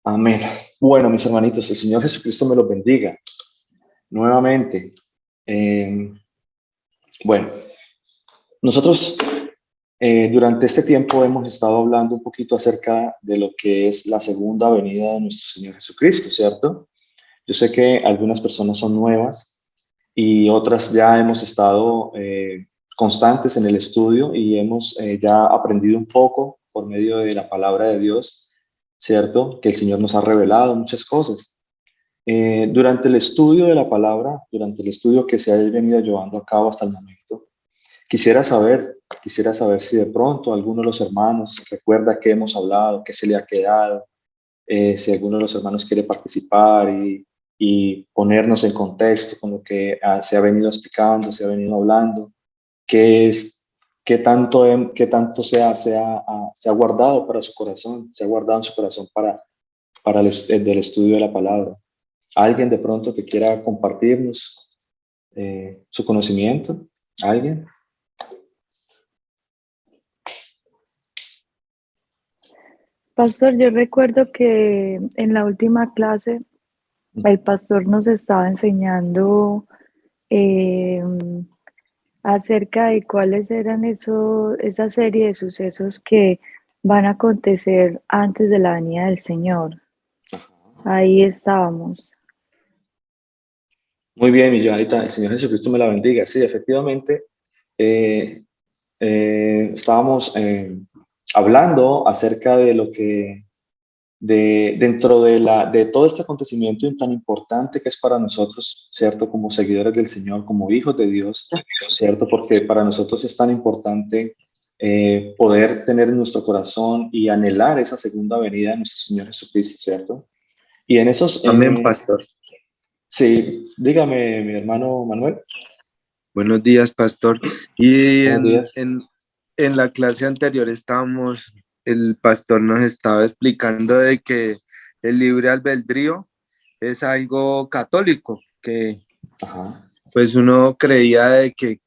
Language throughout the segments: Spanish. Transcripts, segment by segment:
Amén. Bueno, mis hermanitos, el Señor Jesucristo me los bendiga nuevamente. Eh, bueno, nosotros durante este tiempo hemos estado hablando un poquito acerca de lo que es la segunda venida de nuestro Señor Jesucristo, ¿cierto? Yo sé que algunas personas son nuevas y otras ya hemos estado constantes en el estudio y hemos ya aprendido un poco por medio de la palabra de Dios, ¿cierto? Que el Señor nos ha revelado muchas cosas. Durante el estudio de la palabra, durante el estudio que se ha venido llevando a cabo hasta el momento, quisiera quisiera saber si de pronto alguno de los hermanos recuerda qué hemos hablado, qué se le ha quedado, si alguno de los hermanos quiere participar y ponernos en contexto con lo que se ha venido explicando, se ha venido hablando, qué es, qué tanto se ha guardado para su corazón, se ha guardado en su corazón para el del estudio de la palabra. ¿Alguien de pronto que quiera compartirnos su conocimiento? ¿Alguien? Pastor, yo recuerdo que en la última clase el pastor nos estaba enseñando eh, acerca de cuáles eran esa serie de sucesos que van a acontecer antes de la venida del Señor. Ahí estábamos. Muy bien, mi Joanita, el Señor Jesucristo me la bendiga. Sí, efectivamente, eh, estábamos hablando acerca de lo que, dentro de todo este acontecimiento tan importante que es para nosotros, ¿cierto? Como seguidores del Señor, como hijos de Dios, ¿cierto? Porque para nosotros es tan importante poder tener en nuestro corazón y anhelar esa segunda venida de nuestro Señor Jesucristo, ¿cierto? Y en esos, Amén, pastor. sí, dígame, mi hermano Manuel. Buenos días, pastor. Y Buenos días. en la clase anterior el pastor nos estaba explicando de que el libre albedrío es algo católico, que Ajá. pues uno creía de que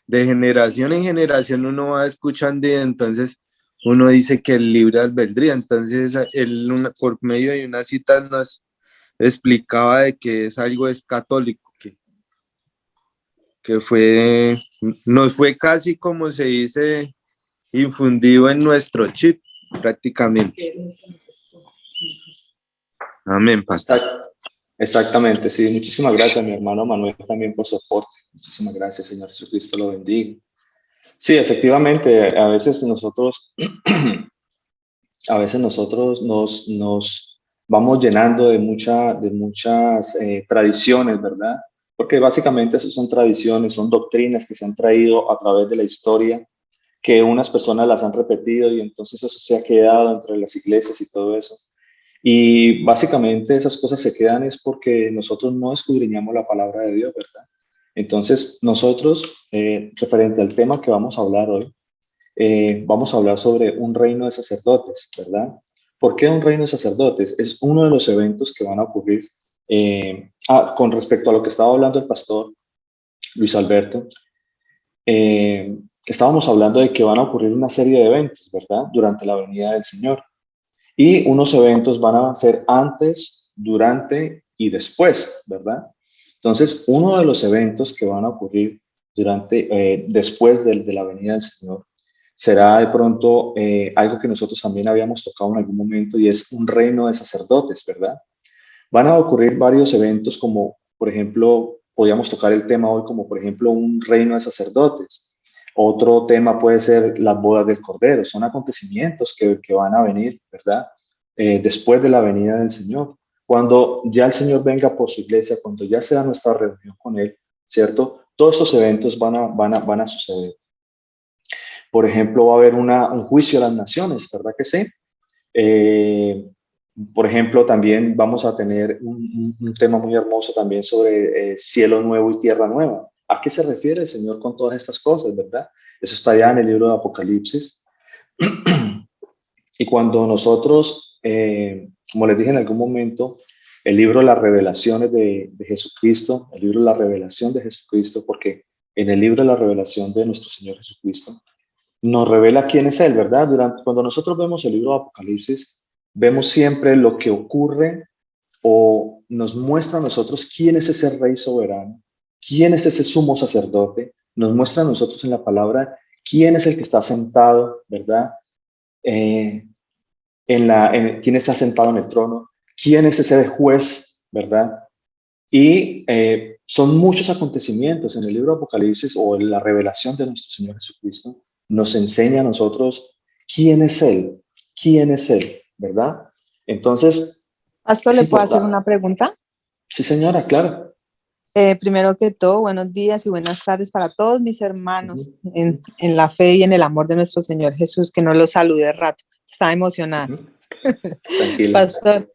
de generación en generación uno va escuchando y entonces uno dice que el libre albedrío, entonces por medio de una cita nos explicaba de que es algo es católico, que nos fue casi como se dice, infundido en nuestro chip prácticamente. Amén, pastor. Exactamente, sí. Muchísimas gracias, mi hermano Manuel, también por su aporte. Muchísimas gracias, Señor Jesucristo lo bendiga. Sí, efectivamente, a veces nosotros nos vamos llenando de muchas tradiciones, ¿verdad? Porque básicamente esas son tradiciones, son doctrinas que se han traído a través de la historia, que unas personas las han repetido y entonces eso se ha quedado entre las iglesias y todo eso. Y básicamente esas cosas se quedan es porque nosotros no escudriñamos la palabra de Dios, ¿verdad? Entonces nosotros, referente al tema que vamos a hablar hoy, vamos a hablar sobre un reino de sacerdotes, ¿verdad? ¿Por qué un reino de sacerdotes? Es uno de los eventos que van a ocurrir. Con respecto a lo que estaba hablando el pastor Luis Alberto, estábamos hablando de que van a ocurrir una serie de eventos, ¿verdad? Durante la venida del Señor. Y unos eventos van a ser antes, durante y después, ¿verdad? Entonces, uno de los eventos que van a ocurrir después de la venida del Señor será de pronto algo que nosotros también habíamos tocado en algún momento y es un reino de sacerdotes, ¿verdad? Van a ocurrir varios eventos como, por ejemplo, podríamos tocar el tema hoy como, por ejemplo, un reino de sacerdotes. Otro tema puede ser las bodas del Cordero. Son acontecimientos que van a venir, ¿verdad? Después de la venida del Señor. Cuando ya el Señor venga por su iglesia, cuando ya sea nuestra reunión con Él, ¿cierto? Todos estos eventos van a suceder. Por ejemplo, va a haber un juicio a las naciones, ¿verdad que sí? Eh, por ejemplo, también vamos a tener un tema muy hermoso también sobre cielo nuevo y tierra nueva. ¿A qué se refiere el Señor con todas estas cosas, verdad? Eso está ya en el libro de Apocalipsis. Y cuando nosotros, como les dije en algún momento, el libro de las revelaciones de Jesucristo, el libro de la revelación de Jesucristo, porque en el libro de la revelación de nuestro Señor Jesucristo, nos revela quién es Él, ¿verdad? Cuando nosotros vemos el libro de Apocalipsis, vemos siempre lo que ocurre o nos muestra a nosotros quién es ese rey soberano, quién es ese sumo sacerdote, nos muestra a nosotros en la palabra quién es el que está sentado, ¿verdad? Eh, quién está sentado en el trono, quién es ese juez, ¿verdad? Y son muchos acontecimientos en el libro de Apocalipsis o en la revelación de nuestro Señor Jesucristo. Nos enseña a nosotros quién es Él, ¿verdad? Entonces, Pastor, es ¿le puedo hacer importante. una pregunta? Sí, señora, claro. Primero que todo, buenos días y buenas tardes para todos mis hermanos Ujú, en la fe y en el amor de nuestro Señor Jesús, que no los salude rato. Estaba emocionada. ujú. Tranquila. Pastor,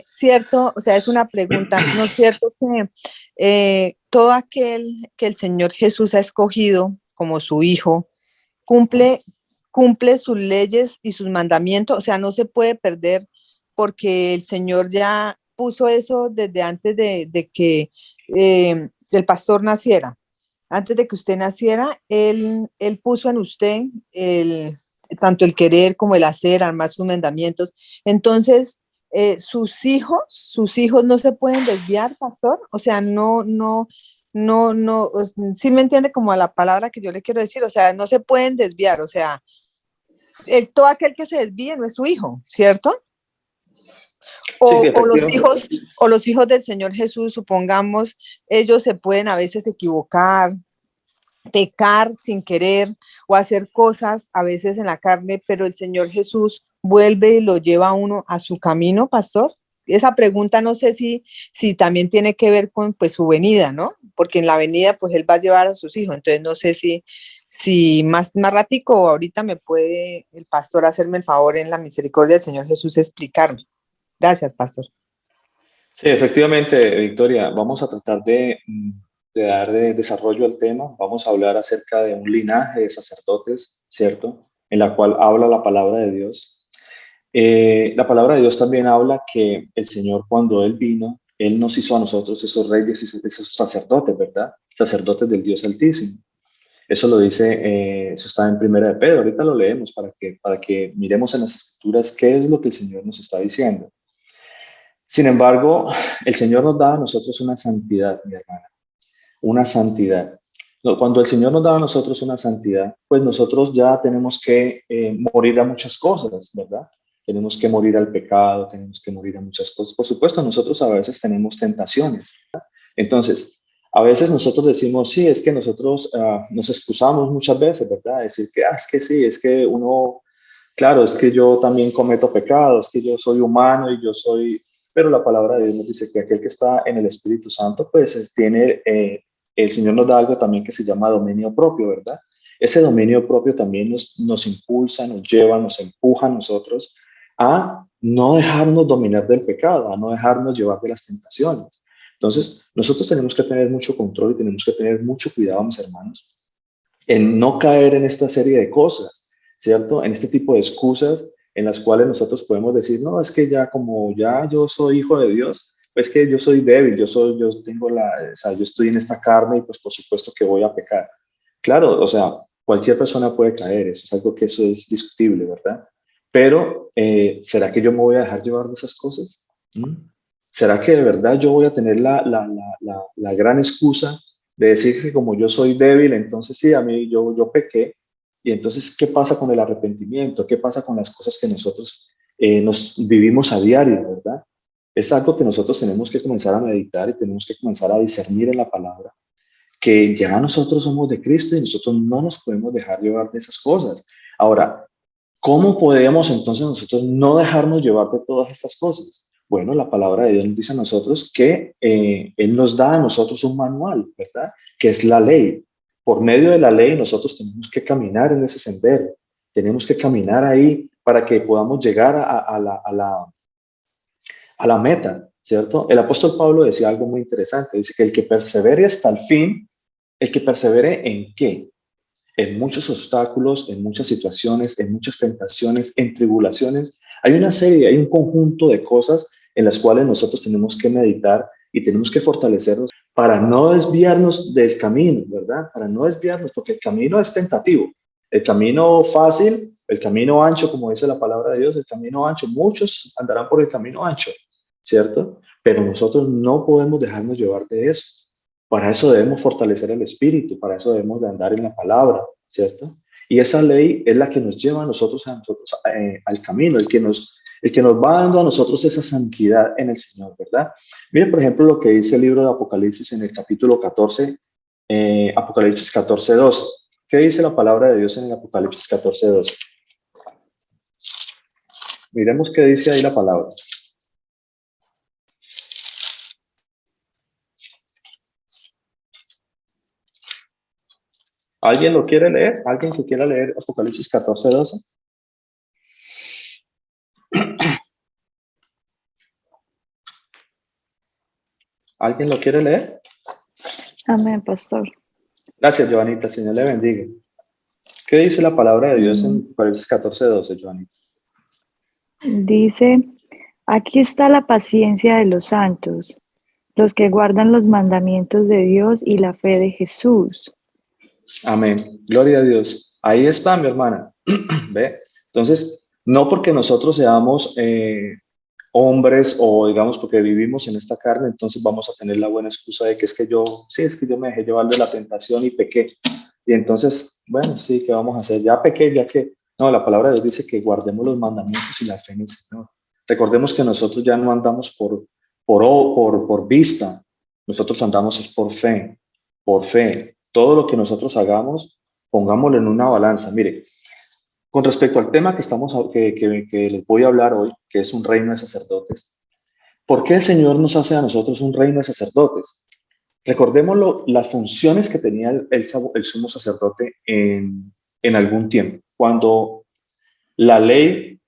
cierto, o sea, es una pregunta, ¿no es cierto que todo aquel que el Señor Jesús ha escogido como su hijo, cumple, cumple sus leyes y sus mandamientos? O sea, no se puede perder porque el Señor ya puso eso desde antes de que el pastor naciera. Antes de que usted naciera, él puso en usted tanto el querer como el hacer, armar sus mandamientos. Entonces, sus hijos no se pueden desviar, pastor. O sea, no, sí me entiende como a la palabra que yo le quiero decir. O sea, no se pueden desviar. O sea, todo aquel que se desvíe no es su hijo, ¿cierto? Sí, O los hijos del Señor Jesús, supongamos, ellos se pueden a veces equivocar, pecar sin querer o hacer cosas a veces en la carne, pero el Señor Jesús vuelve y lo lleva a uno a su camino, pastor. Esa pregunta no sé si también tiene que ver con pues su venida, ¿no? Porque en la venida pues él va a llevar a sus hijos, entonces no sé si más ratico ahorita me puede el pastor hacerme el favor en la misericordia del Señor Jesús explicarme. Gracias, pastor. Sí, efectivamente, Victoria, vamos a tratar de dar desarrollo al tema. Vamos a hablar acerca de un linaje de sacerdotes, ¿cierto? En la cual habla la palabra de Dios. La palabra de Dios también habla que el Señor, cuando Él vino, Él nos hizo a nosotros esos reyes y esos sacerdotes, ¿verdad? Sacerdotes del Dios Altísimo. Eso lo dice, eso está en Primera de Pedro. Ahorita lo leemos para que miremos en las Escrituras qué es lo que el Señor nos está diciendo. Sin embargo, el Señor nos da a nosotros una santidad, mi hermana, una santidad. Cuando el Señor nos da a nosotros una santidad, pues nosotros ya tenemos que morir a muchas cosas, ¿verdad? Tenemos que morir al pecado, tenemos que morir a muchas cosas. Por supuesto, nosotros a veces tenemos tentaciones. Entonces, a veces nosotros decimos, sí, es que nosotros nos excusamos muchas veces, ¿verdad? Decir que, es que sí, es que uno, claro, es que yo también cometo pecados, que yo soy humano y yo soy, pero la palabra de Dios nos dice que aquel que está en el Espíritu Santo, pues tiene, el Señor nos da algo también que se llama dominio propio, ¿verdad? Ese dominio propio también nos impulsa, nos lleva, nos empuja a nosotros a no dejarnos dominar del pecado, a no dejarnos llevar de las tentaciones. Entonces, nosotros tenemos que tener mucho control y tenemos que tener mucho cuidado, mis hermanos, en no caer en esta serie de cosas, ¿cierto? En este tipo de excusas en las cuales nosotros podemos decir, no, es que ya como ya yo soy hijo de Dios, pues que yo soy débil, yo tengo o sea, yo estoy en esta carne y pues por supuesto que voy a pecar. Claro, o sea, cualquier persona puede caer, eso es algo que eso es discutible, ¿verdad? Pero, ¿será que yo me voy a dejar llevar de esas cosas? ¿Mm? ¿Será que de verdad yo voy a tener la gran excusa de decir que como yo soy débil, entonces sí, a mí yo pequé? Y entonces, ¿qué pasa con el arrepentimiento? ¿Qué pasa con las cosas que nosotros nos vivimos a diario, verdad? Es algo que nosotros tenemos que comenzar a meditar y tenemos que comenzar a discernir en la palabra, que ya nosotros somos de Cristo y nosotros no nos podemos dejar llevar de esas cosas. Ahora, ¿cómo podemos entonces nosotros no dejarnos llevar de todas estas cosas? Bueno, la palabra de Dios nos dice a nosotros que Él nos da a nosotros un manual, ¿verdad? Que es la ley. Por medio de la ley nosotros tenemos que caminar en ese sendero, tenemos que caminar ahí para que podamos llegar a la meta, ¿cierto? El apóstol Pablo decía algo muy interesante, dice que el que persevere hasta el fin, ¿el que persevere en qué? En muchos obstáculos, en muchas situaciones, en muchas tentaciones, en tribulaciones. Hay un conjunto de cosas en las cuales nosotros tenemos que meditar y tenemos que fortalecernos para no desviarnos del camino, ¿verdad? Para no desviarnos, porque el camino es tentativo. El camino fácil, El camino ancho, como dice la palabra de Dios, el camino ancho, muchos andarán por el camino ancho, ¿cierto? Pero nosotros no podemos dejarnos llevar de eso. Para eso debemos fortalecer el espíritu, para eso debemos de andar en la palabra, ¿cierto? Y esa ley es la que nos lleva a nosotros, al camino, el que nos va dando a nosotros esa santidad en el Señor, ¿verdad? Miren, por ejemplo, lo que dice el libro de Apocalipsis en el capítulo 14, Apocalipsis 14, 12. ¿Qué dice la palabra de Dios en el Apocalipsis 14, 12? Miremos qué dice ahí la palabra. ¿Alguien lo quiere leer? ¿Alguien que quiera leer Apocalipsis 14, 12? ¿Alguien lo quiere leer? Amén, pastor. Gracias, Joanita. El Señor le bendiga. ¿Qué dice la palabra de Dios en Apocalipsis 14, 12, Joanita? Dice, aquí está la paciencia de los santos, los que guardan los mandamientos de Dios y la fe de Jesús. Amén. Gloria a Dios. Ahí está, mi hermana. ¿Ve? Entonces, no porque nosotros seamos hombres o digamos porque vivimos en esta carne, entonces vamos a tener la buena excusa de que es que yo me dejé llevar de la tentación y pequé. Y entonces, bueno, sí, ¿qué vamos a hacer? Ya pequé, ya que, no, la palabra de Dios dice que guardemos los mandamientos y la fe en el Señor. Recordemos que nosotros ya no andamos por vista, nosotros andamos es por fe, por fe. Todo lo que nosotros hagamos, pongámoslo en una balanza. Mire, con respecto al tema que les voy a hablar hoy, que es un reino de sacerdotes, ¿por qué el Señor nos hace a nosotros un reino de sacerdotes? Recordémoslo, las funciones que tenía el sumo sacerdote en algún tiempo. Cuando la ley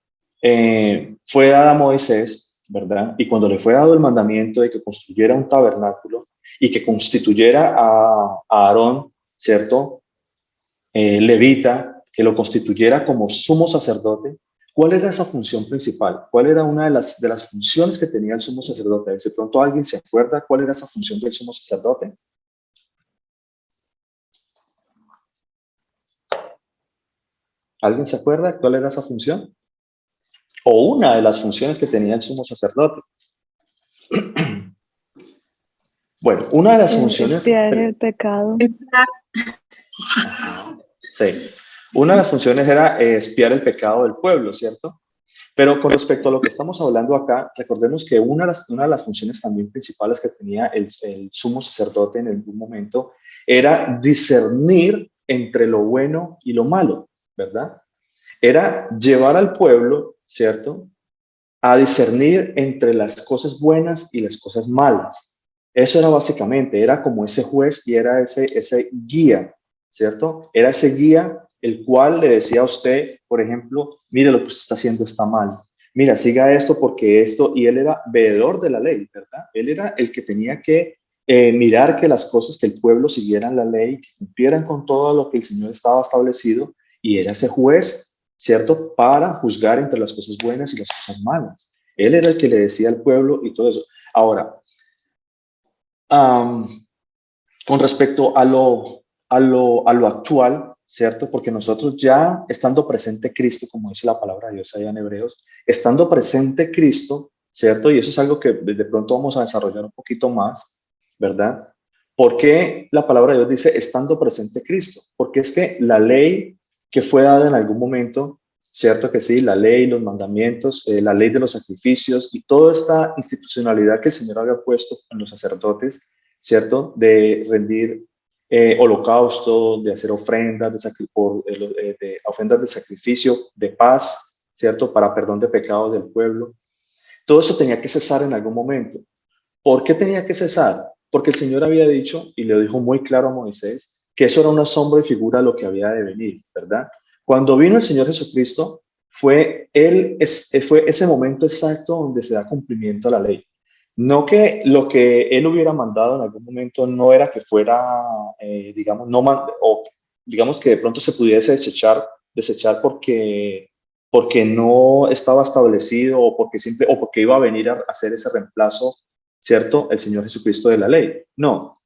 fue dada a Moisés, ¿verdad? Y cuando le fue dado el mandamiento de que construyera un tabernáculo y que constituyera a Aarón, ¿cierto? Levita, que lo constituyera como sumo sacerdote. ¿Cuál era esa función principal? ¿Cuál era una de las funciones que tenía el sumo sacerdote? ¿De pronto alguien se acuerda cuál era esa función del sumo sacerdote? ¿Alguien se acuerda cuál era esa función? O una de las funciones que tenía el sumo sacerdote. Bueno, una de las funciones... Expiar el pecado. Sí. Una de las funciones era expiar el pecado del pueblo, ¿cierto? Pero con respecto a lo que estamos hablando acá, recordemos que una de las funciones también principales que tenía el sumo sacerdote en algún momento era discernir entre lo bueno y lo malo, ¿verdad? Era llevar al pueblo, ¿cierto?, a discernir entre las cosas buenas y las cosas malas. Eso era básicamente, era como ese juez y era ese guía, ¿cierto? Era ese guía el cual le decía a usted, por ejemplo, mire lo que usted está haciendo está mal. Mira, siga esto porque esto, y él era veedor de la ley, ¿verdad? Él era el que tenía que mirar que las cosas, que el pueblo siguieran la ley, que cumplieran con todo lo que el Señor estaba establecido, y era ese juez, ¿cierto? Para juzgar entre las cosas buenas y las cosas malas. Él era el que le decía al pueblo y todo eso. Ahora, con respecto a lo actual, ¿cierto? Porque nosotros ya estando presente Cristo, como dice la palabra de Dios allá en Hebreos, estando presente Cristo, ¿cierto? Y eso es algo que de pronto vamos a desarrollar un poquito más, ¿verdad? ¿Por qué la palabra de Dios dice estando presente Cristo? Porque es que la ley que fue dada en algún momento, ¿cierto que sí? La ley, los mandamientos, la ley de los sacrificios y toda esta institucionalidad que el Señor había puesto en los sacerdotes, ¿cierto? De rendir holocausto, de hacer ofrendas de ofrendas de sacrificio, de paz, ¿cierto? Para perdón de pecados del pueblo. Todo eso tenía que cesar en algún momento. ¿Por qué tenía que cesar? Porque el Señor había dicho, y le dijo muy claro a Moisés, que eso era una sombra y figura de lo que había de venir, ¿verdad? Cuando vino el Señor Jesucristo, fue ese momento exacto donde se da cumplimiento a la ley. No que lo que él hubiera mandado en algún momento no era que fuera, digamos, o digamos que de pronto se pudiese desechar porque no estaba establecido o porque iba a venir a hacer ese reemplazo, ¿cierto? El Señor Jesucristo de la ley. No,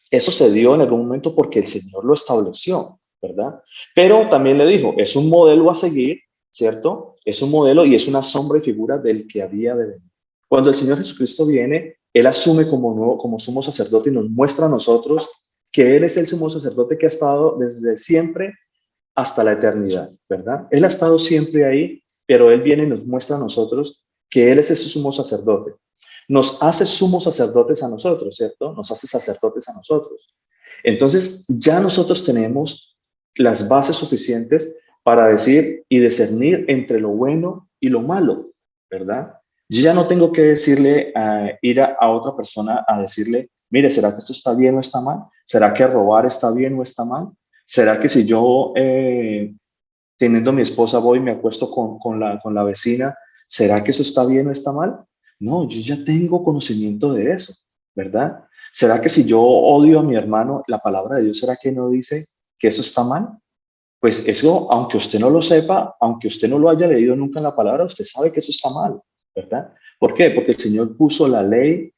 eso se dio en algún momento porque el Señor lo estableció, ¿verdad? Pero también le dijo, es un modelo a seguir, ¿cierto? Es un modelo y es una sombra y figura del que había de venir. Cuando el Señor Jesucristo viene, Él asume como sumo sacerdote y nos muestra a nosotros que Él es el sumo sacerdote que ha estado desde siempre hasta la eternidad, ¿verdad? Él ha estado siempre ahí, pero Él viene y nos muestra a nosotros que Él es ese sumo sacerdote. Nos hace sumos sacerdotes a nosotros, ¿cierto? Nos hace sacerdotes a nosotros. Entonces, ya nosotros tenemos las bases suficientes para decir y discernir entre lo bueno y lo malo, ¿verdad? Yo ya no tengo que decirle, ir a otra persona a decirle, mire, ¿será que esto está bien o está mal? ¿Será que robar está bien o está mal? ¿Será que si yo, teniendo mi esposa, voy y me acuesto con la vecina, ¿será que eso está bien o está mal? No, yo ya tengo conocimiento de eso, ¿verdad? ¿Será que si yo odio a mi hermano, la palabra de Dios, ¿será que no dice que eso está mal? Pues eso, aunque usted no lo sepa, aunque usted no lo haya leído nunca en la palabra, usted sabe que eso está mal, ¿verdad? ¿Por qué? Porque el Señor puso la ley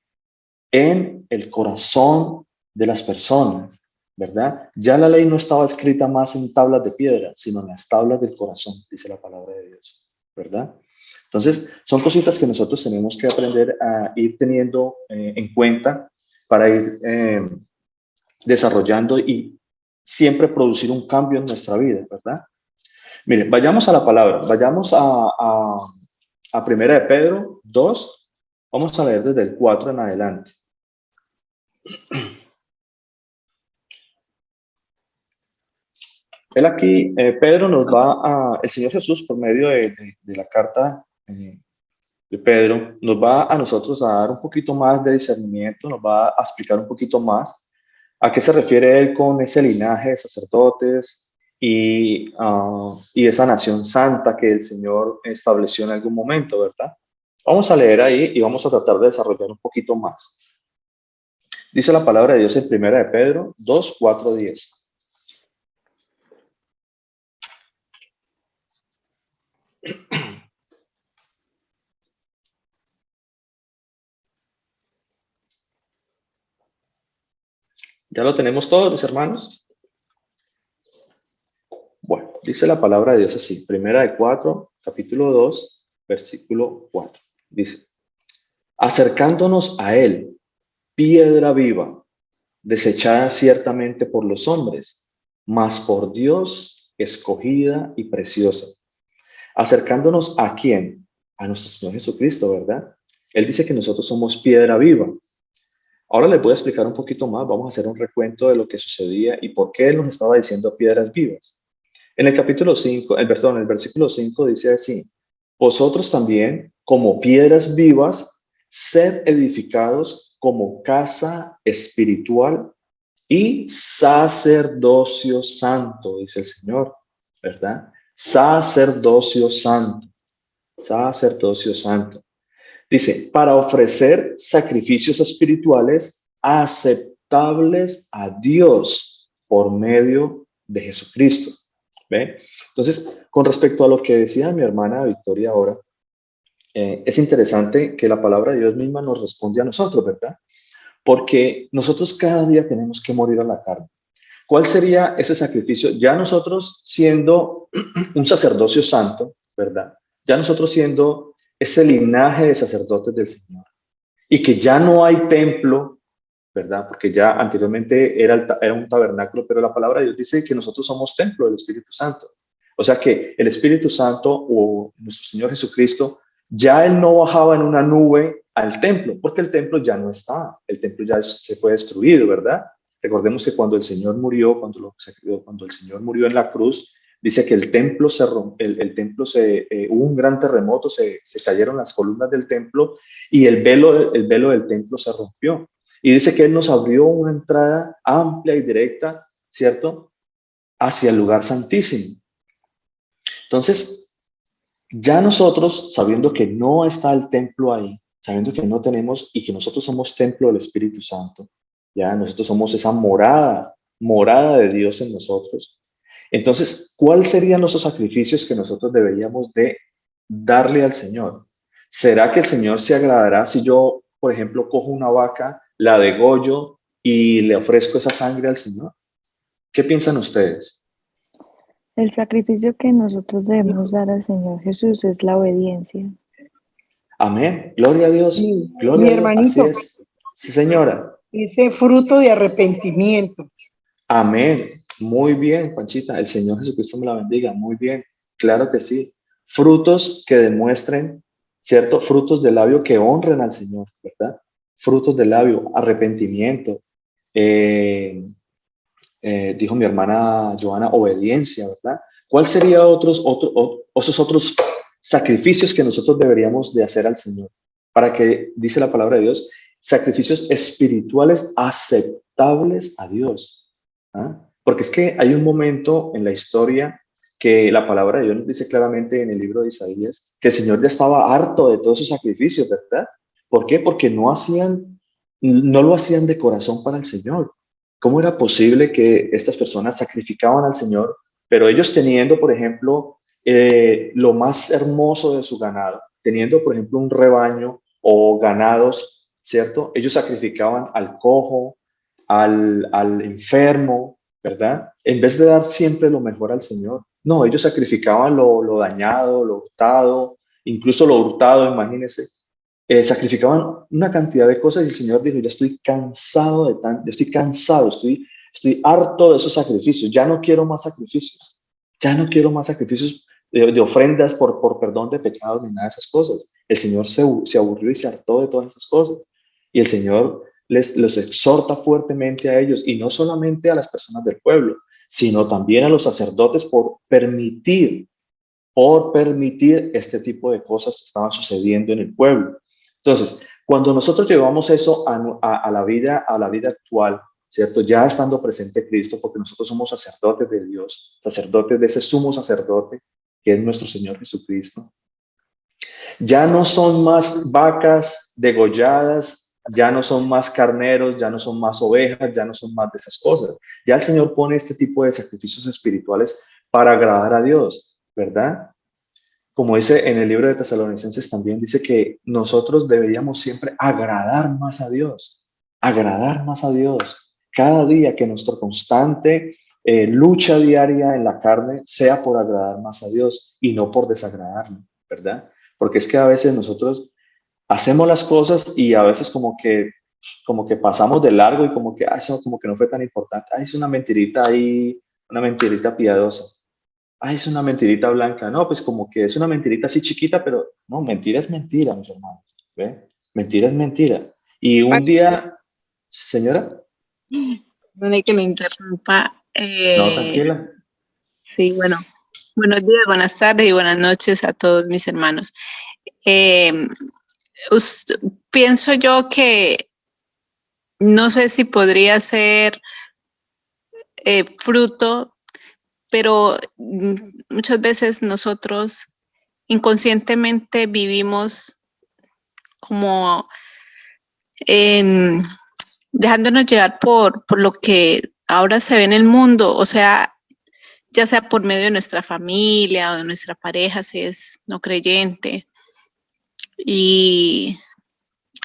en el corazón de las personas, ¿verdad? Ya la ley no estaba escrita más en tablas de piedra, sino en las tablas del corazón, dice la palabra de Dios, ¿verdad? Entonces, son cositas que nosotros tenemos que aprender a ir teniendo en cuenta para ir desarrollando y siempre producir un cambio en nuestra vida, ¿verdad? Miren, vayamos a la palabra, vayamos a Primera de Pedro 2, vamos a leer desde el 4 en adelante. Él aquí, Pedro nos va el Señor Jesús, por medio de la carta de Pedro, nos va a nosotros a dar un poquito más de discernimiento, nos va a explicar un poquito más a qué se refiere él con ese linaje de sacerdotes y esa nación santa que el Señor estableció en algún momento, ¿verdad? Vamos a leer ahí y vamos a tratar de desarrollar un poquito más. Dice la palabra de Dios en Primera de Pedro 2, 4, 10. ¿Ya lo tenemos todos, mis hermanos? Bueno, dice la palabra de Dios así, Primera de 4, capítulo 2, versículo 4. Dice, acercándonos a Él, piedra viva, desechada ciertamente por los hombres, mas por Dios escogida y preciosa. Acercándonos a quién? A nuestro Señor Jesucristo, ¿verdad? Él dice que nosotros somos piedra viva. Ahora les voy a explicar un poquito más, vamos a hacer un recuento de lo que sucedía y por qué Él nos estaba diciendo piedras vivas. En el capítulo 5, el versículo 5 dice así, vosotros también, como piedras vivas, sed edificados como casa espiritual y sacerdocio santo, dice el Señor, ¿verdad? Sacerdocio santo, sacerdocio santo. Dice, para ofrecer sacrificios espirituales aceptables a Dios por medio de Jesucristo. ¿Ve? Entonces, con respecto a lo que decía mi hermana Victoria ahora, es interesante que la palabra de Dios misma nos responde a nosotros, ¿verdad? Porque nosotros cada día tenemos que morir a la carne. ¿Cuál sería ese sacrificio? Ya nosotros siendo un sacerdocio santo, ¿verdad? Ya nosotros siendo ese linaje de sacerdotes del Señor y que ya no hay templo, ¿verdad? Porque ya anteriormente era un tabernáculo, pero la palabra de Dios dice que nosotros somos templo del Espíritu Santo. O sea que el Espíritu Santo o nuestro Señor Jesucristo, ya Él no bajaba en una nube al templo, porque el templo ya no está, el templo ya se fue destruido, ¿verdad? Recordemos que cuando el Señor murió, cuando el Señor murió en la cruz, dice que el templo se rompió, hubo un gran terremoto, se cayeron las columnas del templo y el velo del templo se rompió. Y dice que Él nos abrió una entrada amplia y directa, ¿cierto? Hacia el lugar santísimo. Entonces, ya nosotros, sabiendo que no está el templo ahí, sabiendo que no tenemos y que nosotros somos templo del Espíritu Santo, ya nosotros somos esa morada de Dios en nosotros. Entonces, ¿cuáles serían los sacrificios que nosotros deberíamos de darle al Señor? ¿Será que el Señor se agradará si yo, por ejemplo, cojo una vaca, la degollo y le ofrezco esa sangre al Señor? ¿Qué piensan ustedes? El sacrificio que nosotros debemos dar al Señor Jesús es la obediencia. Amén. Gloria a Dios. Mi, Gloria mi a Dios. Así hermanito, es. Sí, señora. ese fruto de arrepentimiento. Amén. Muy bien, Panchita. El Señor Jesucristo me la bendiga. Muy bien. Claro que sí. Frutos que demuestren, ¿cierto? Frutos de labio que honren al Señor, ¿verdad? Frutos de labio, arrepentimiento. Eh, dijo mi hermana Joana, obediencia, ¿verdad? ¿Cuál sería esos otros sacrificios que nosotros deberíamos de hacer al Señor? Para que, dice la palabra de Dios, sacrificios espirituales aceptables a Dios. ¿Ah? Porque es que hay un momento en la historia que la palabra de Dios nos dice claramente en el libro de Isaías que el Señor ya estaba harto de todos esos sacrificios, ¿verdad? ¿Por qué? Porque no lo hacían de corazón para el Señor. ¿Cómo era posible que estas personas sacrificaban al Señor, pero ellos teniendo, por ejemplo, lo más hermoso de su ganado, teniendo, por ejemplo, un rebaño o ganados, ¿cierto? Ellos sacrificaban al cojo, al enfermo, ¿verdad? En vez de dar siempre lo mejor al Señor. No, ellos sacrificaban lo dañado, lo hurtado, incluso lo hurtado, imagínense. Sacrificaban una cantidad de cosas y el Señor dijo, ya estoy cansado ya estoy cansado, estoy harto de esos sacrificios, ya no quiero más sacrificios, ya no quiero más sacrificios de ofrendas por perdón de pecados ni nada de esas cosas. El Señor se aburrió y se hartó de todas esas cosas. Y el Señor los exhorta fuertemente a ellos, y no solamente a las personas del pueblo, sino también a los sacerdotes por permitir este tipo de cosas que estaban sucediendo en el pueblo. Entonces, cuando nosotros llevamos eso a la vida actual, ¿cierto? Ya estando presente Cristo, porque nosotros somos sacerdotes de Dios, sacerdotes de ese sumo sacerdote, que es nuestro Señor Jesucristo. Ya no son más vacas degolladas, ya no son más carneros, ya no son más ovejas, ya no son más de esas cosas. Ya el Señor pone este tipo de sacrificios espirituales para agradar a Dios, ¿verdad? Como dice en el libro de Tesalonicenses también, dice que nosotros deberíamos siempre agradar más a Dios. Cada día que nuestra constante lucha diaria en la carne sea por agradar más a Dios y no por desagradarlo, ¿verdad? Porque es que a veces nosotros hacemos las cosas y a veces como que pasamos de largo y como que eso como que no fue tan importante. Es una mentirita ahí, una mentirita piadosa. Es una mentirita blanca. No, pues como que es una mentirita así chiquita, pero no, mentira es mentira, mis hermanos. ¿Ve? Mentira es mentira. Y un día, señora, No hay que lo interrumpa. no, tranquila. Sí, bueno, buenos días, buenas tardes y buenas noches a todos mis hermanos. Eh, Pienso yo que no sé si podría ser fruto, pero muchas veces nosotros inconscientemente vivimos como dejándonos llevar por lo que ahora se ve en el mundo, o sea, ya sea por medio de nuestra familia o de nuestra pareja, si es no creyente, y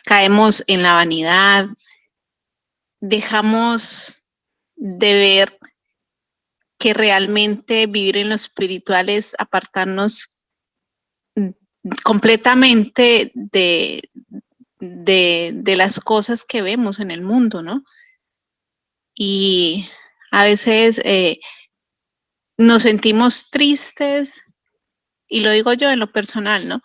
caemos en la vanidad, dejamos de ver que realmente vivir en lo espiritual es apartarnos completamente de las cosas que vemos en el mundo, ¿no? Y a veces nos sentimos tristes, y lo digo yo en lo personal, ¿no?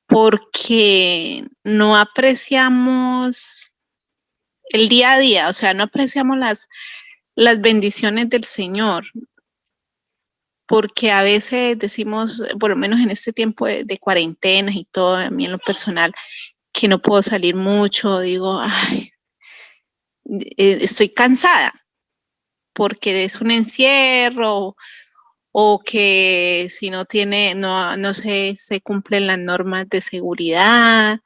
Porque no apreciamos el día a día, o sea, no apreciamos las bendiciones del Señor, porque a veces decimos, por lo menos en este tiempo de cuarentenas y todo, a mí en lo personal, que no puedo salir mucho, digo, ay, estoy cansada, porque es un encierro, o que si no tiene, no se cumplen las normas de seguridad.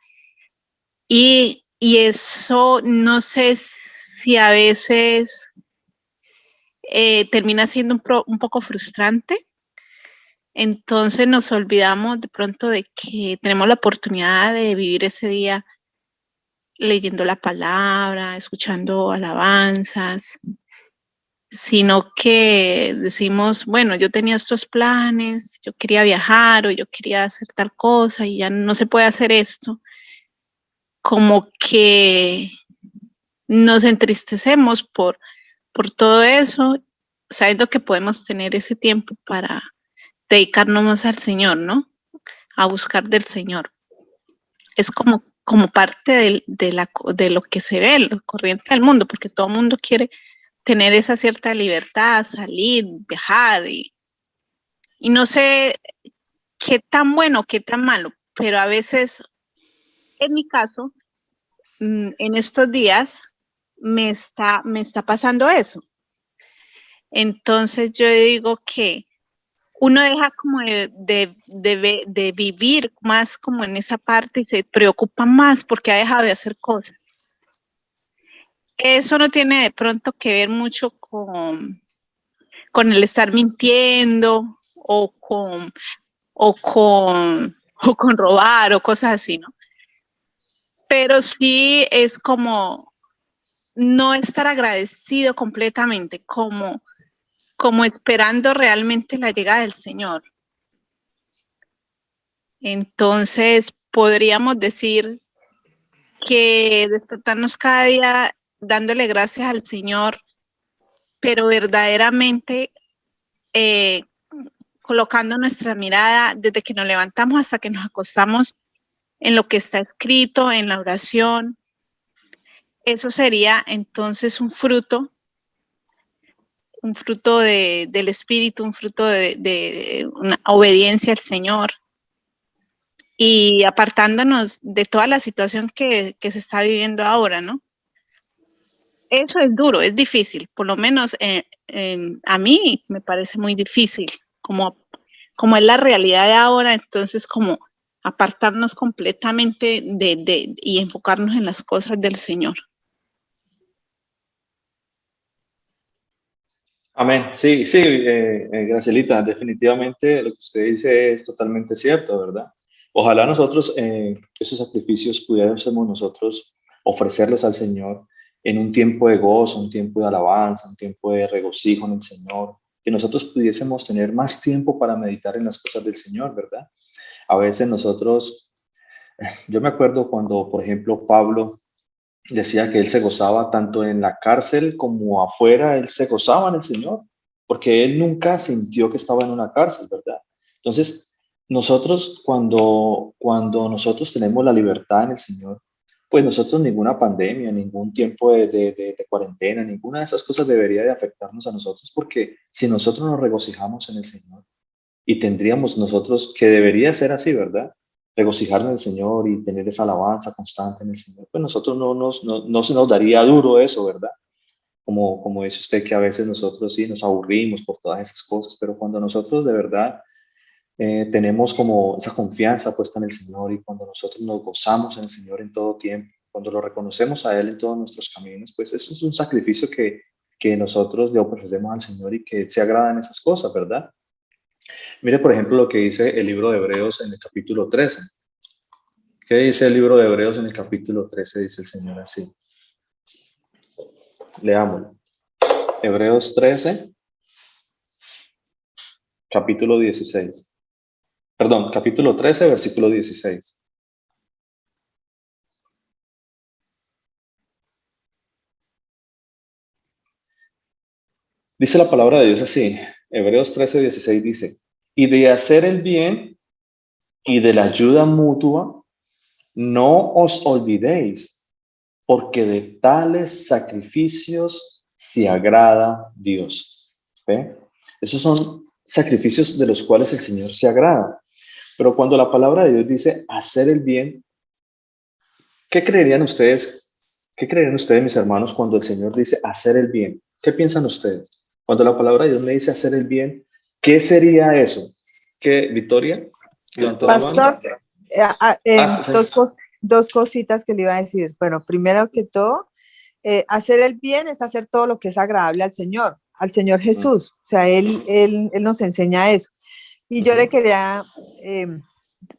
Y eso no sé si a veces termina siendo un poco frustrante. Entonces nos olvidamos de pronto de que tenemos la oportunidad de vivir ese día leyendo la palabra, escuchando alabanzas, sino que decimos, bueno, yo tenía estos planes, yo quería viajar o yo quería hacer tal cosa y ya no se puede hacer esto, como que nos entristecemos por todo eso, sabiendo que podemos tener ese tiempo para dedicarnos más al Señor, ¿no? A buscar del Señor. Es como parte de lo que se ve, lo corriente del mundo, porque todo el mundo quiere tener esa cierta libertad, salir, viajar y no sé qué tan bueno, qué tan malo, pero a veces, en mi caso, en estos días me está pasando eso. Entonces yo digo que uno deja como de vivir más como en esa parte y se preocupa más porque ha dejado de hacer cosas. Eso no tiene de pronto que ver mucho con el estar mintiendo o con robar o cosas así, ¿no? Pero sí es como no estar agradecido completamente, como esperando realmente la llegada del Señor. Entonces, podríamos decir que despertarnos cada día dándole gracias al Señor, pero verdaderamente colocando nuestra mirada desde que nos levantamos hasta que nos acostamos en lo que está escrito, en la oración. Eso sería entonces un fruto del Espíritu, un fruto de una obediencia al Señor y apartándonos de toda la situación que se está viviendo ahora, ¿no? Eso es duro, es difícil, por lo menos a mí me parece muy difícil, como es la realidad de ahora, entonces como apartarnos completamente y enfocarnos en las cosas del Señor. Amén. Sí, sí, Gracielita, definitivamente lo que usted dice es totalmente cierto, ¿verdad? Ojalá nosotros esos sacrificios pudiésemos nosotros ofrecerlos al Señor en un tiempo de gozo, un tiempo de alabanza, un tiempo de regocijo en el Señor, que nosotros pudiésemos tener más tiempo para meditar en las cosas del Señor, ¿verdad? A veces nosotros, yo me acuerdo cuando, por ejemplo, Pablo decía que él se gozaba tanto en la cárcel como afuera, él se gozaba en el Señor, porque él nunca sintió que estaba en una cárcel, ¿verdad? Entonces, nosotros cuando nosotros tenemos la libertad en el Señor, pues nosotros ninguna pandemia, ningún tiempo de cuarentena, ninguna de esas cosas debería de afectarnos a nosotros, porque si nosotros nos regocijamos en el Señor y tendríamos nosotros, que debería ser así, ¿verdad? Regocijarnos en el Señor y tener esa alabanza constante en el Señor, pues nosotros no se nos daría duro eso, ¿verdad? Como dice usted que a veces nosotros sí nos aburrimos por todas esas cosas, pero cuando nosotros de verdad tenemos como esa confianza puesta en el Señor y cuando nosotros nos gozamos en el Señor en todo tiempo, cuando lo reconocemos a Él en todos nuestros caminos, pues eso es un sacrificio que nosotros le ofrecemos al Señor y que se agrada en esas cosas, ¿verdad? Mire, por ejemplo, lo que dice el libro de Hebreos en el capítulo 13. ¿Qué dice el libro de Hebreos en el capítulo 13? Dice el Señor así. Leámoslo. Hebreos 13, capítulo 16. Perdón, capítulo 13, versículo 16. Dice la palabra de Dios así. Hebreos 13, 16 dice, y de hacer el bien y de la ayuda mutua, no os olvidéis, porque de tales sacrificios se agrada Dios. ¿Ve? Esos son sacrificios de los cuales el Señor se agrada. Pero cuando la palabra de Dios dice hacer el bien, ¿qué creerían ustedes? ¿Qué creerían ustedes, mis hermanos, cuando el Señor dice hacer el bien? ¿Qué piensan ustedes? Cuando la palabra de Dios me dice hacer el bien, ¿qué sería eso? ¿Qué, Victoria? ¿Levantó la mano? Pastor, Sí. dos cositas que le iba a decir. Bueno, primero que todo, hacer el bien es hacer todo lo que es agradable al Señor Jesús. O sea, Él nos enseña eso. Y yo le quería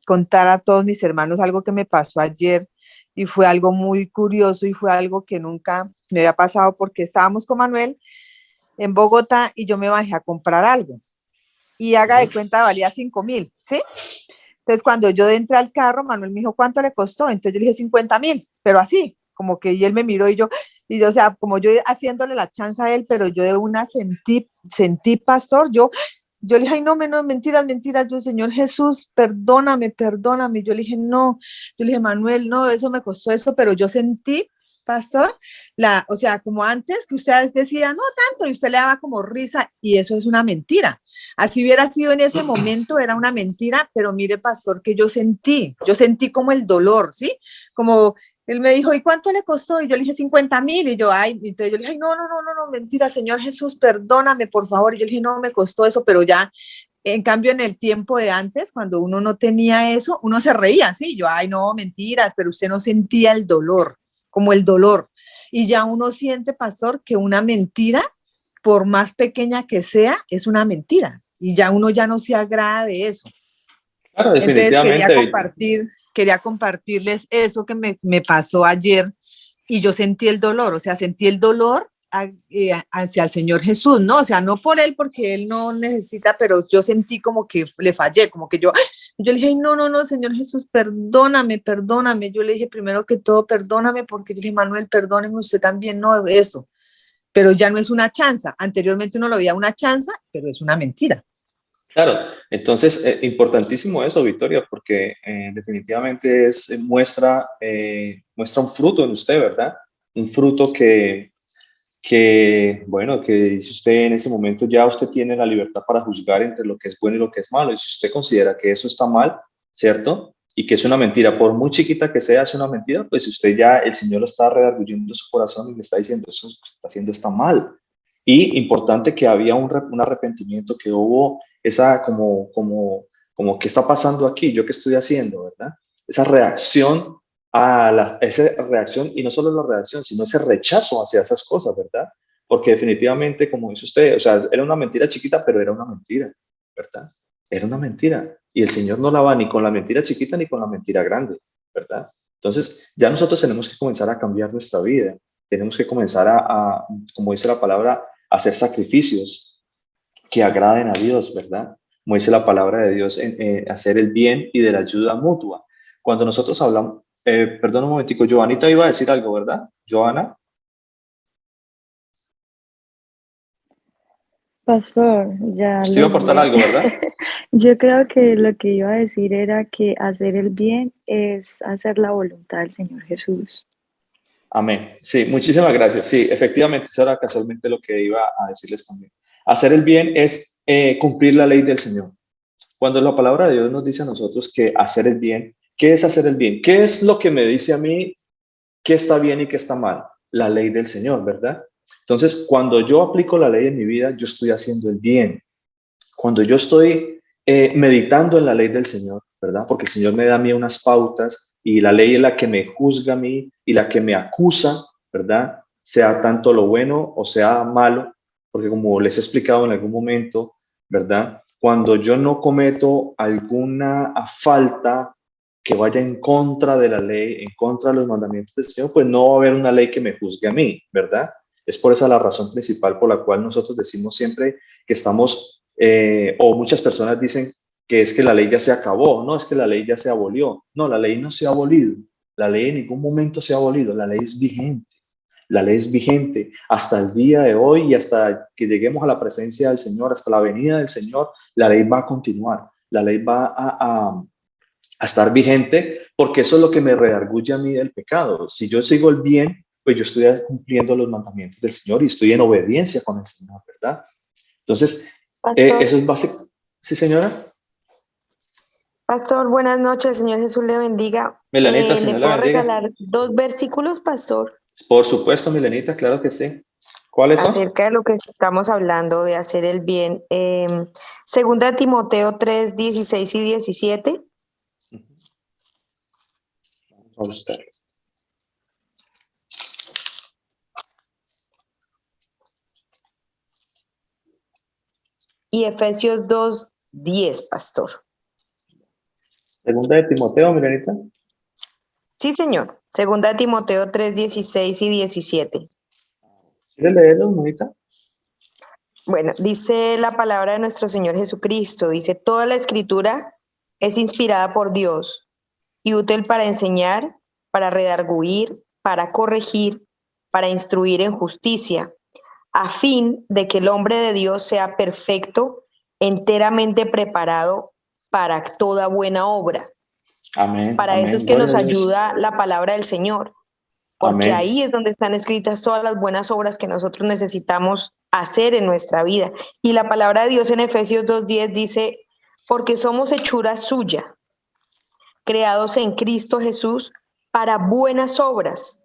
contar a todos mis hermanos algo que me pasó ayer y fue algo muy curioso y fue algo que nunca me había pasado porque estábamos con Manuel en Bogotá y yo me bajé a comprar algo. Y haga de cuenta, valía 5.000, ¿sí? Entonces, cuando yo entré al carro, Manuel me dijo, ¿cuánto le costó? Entonces yo le dije 50.000, pero así, como que, y él me miró y yo, o sea, como yo haciéndole la chanza a él, pero yo de una sentí, pastor, yo le dije, ay, no, no, mentiras, mentiras, yo, Señor Jesús, perdóname, perdóname. Yo le dije, no, yo le dije, Manuel, no, eso me costó eso, pero yo sentí, pastor, o sea, como antes que ustedes decían, no tanto, y usted le daba como risa, y eso es una mentira. Así hubiera sido en ese momento, era una mentira, pero mire, pastor, que yo sentí como el dolor, ¿sí? Como él me dijo, ¿y cuánto le costó? Y yo le dije 50.000, y yo, ay, entonces yo le dije, ay, no, no, no, no, no, mentira, Señor Jesús, perdóname, por favor. Y yo le dije, no, me costó eso, pero ya, en cambio, en el tiempo de antes, cuando uno no tenía eso, uno se reía, ¿sí? Yo, ay, no, mentiras, pero usted no sentía el dolor, como el dolor. Y ya uno siente, pastor, que una mentira, por más pequeña que sea, es una mentira. Y ya uno ya no se agrada de eso. Claro, Entonces definitivamente. quería compartirles eso que me pasó ayer y yo sentí el dolor, o sea, sentí el dolor hacia el Señor Jesús, ¿no? O sea, no por él, porque él no necesita, pero yo sentí como que le fallé, como que yo le dije, no, no, no, Señor Jesús, perdóname, perdóname. Yo le dije, primero que todo, perdóname, porque yo le dije, Manuel, perdóneme usted también, no, eso. Pero ya no es una chanza. Anteriormente uno lo veía una chanza, pero es una mentira. Claro, entonces, importantísimo eso, Victoria, porque definitivamente muestra un fruto en usted, ¿verdad? Un fruto bueno, que dice usted en ese momento ya usted tiene la libertad para juzgar entre lo que es bueno y lo que es malo. Y si usted considera que eso está mal, ¿cierto? Y que es una mentira, por muy chiquita que sea, es una mentira, pues usted ya, el Señor lo está redarguyendo su corazón y le está diciendo, eso que está haciendo está mal. Y importante que había un arrepentimiento, que hubo esa como, ¿qué está pasando aquí? ¿Yo qué estoy haciendo? ¿Verdad? Esa reacción esa reacción, y no solo la reacción, sino ese rechazo hacia esas cosas, ¿verdad? Porque definitivamente, como dice usted, o sea, era una mentira chiquita, pero era una mentira, ¿verdad? Era una mentira. Y el Señor no la va ni con la mentira chiquita ni con la mentira grande, ¿verdad? Entonces, ya nosotros tenemos que comenzar a cambiar nuestra vida. Tenemos que comenzar como dice la palabra, a hacer sacrificios que agraden a Dios, ¿verdad? Como dice la palabra de Dios, hacer el bien y de la ayuda mutua. Cuando nosotros hablamos, perdón un momentico, Joanita iba a decir algo, ¿verdad? Joana. Pastor, ya Usted lo iba a aportar olvidé. algo, ¿verdad? Yo creo que lo que iba a decir era que hacer el bien es hacer la voluntad del Señor Jesús. Amén. Sí, muchísimas gracias. Sí, efectivamente, eso era casualmente lo que iba a decirles también. Hacer el bien es cumplir la ley del Señor. Cuando la palabra de Dios nos dice a nosotros que hacer el bien, ¿qué es hacer el bien? ¿Qué es lo que me dice a mí qué está bien y qué está mal? La ley del Señor, ¿verdad? Entonces, cuando yo aplico la ley en mi vida, yo estoy haciendo el bien. Cuando yo estoy meditando en la ley del Señor, ¿verdad? Porque el Señor me da a mí unas pautas y la ley es la que me juzga a mí y la que me acusa, ¿verdad? Sea tanto lo bueno o sea malo, porque como les he explicado en algún momento, ¿verdad? Cuando yo no cometo alguna falta que vaya en contra de la ley, en contra de los mandamientos del Señor, pues no va a haber una ley que me juzgue a mí, ¿verdad? Es por esa la razón principal por la cual nosotros decimos siempre que estamos, o muchas personas dicen que es que la ley ya se acabó, no es que la ley ya se abolió, no, la ley no se ha abolido, la ley en ningún momento se ha abolido, la ley es vigente. La ley es vigente hasta el día de hoy y hasta que lleguemos a la presencia del Señor, hasta la venida del Señor, la ley va a continuar, la ley va a estar vigente, porque eso es lo que me redarguye a mí del pecado. Si yo sigo el bien, pues yo estoy cumpliendo los mandamientos del Señor y estoy en obediencia con el Señor, ¿verdad? Entonces, Pastor, eso es básico. ¿Sí, señora? Pastor, buenas noches, Señor Jesús le bendiga. Milenita, el ¿Me Señor la puedo bendiga. regalar 2 versículos, Pastor, Por supuesto, Milenita, claro que sí. ¿Cuáles son? acerca de lo que estamos hablando de hacer el bien? Segunda Timoteo 3, 16 y 17. Vamos a buscar. Y Efesios 2, 10, Pastor. Segunda de Timoteo, Milenita. Sí, señor. Segunda Timoteo 3, 16 y 17. ¿Quieres leerlo, Milenita? Bueno, dice la palabra de nuestro Señor Jesucristo, dice, toda la escritura es inspirada por Dios y útil para enseñar, para redarguir, para corregir, para instruir en justicia, a fin de que el hombre de Dios sea perfecto, enteramente preparado para toda buena obra. Amén, Para eso es amén, que nos gloria a Dios. ayuda la palabra del Señor, porque Amén, ahí es donde están escritas todas las buenas obras que nosotros necesitamos hacer en nuestra vida. Y la palabra de Dios en Efesios 2:10 dice, porque somos hechura suya, creados en Cristo Jesús para buenas obras,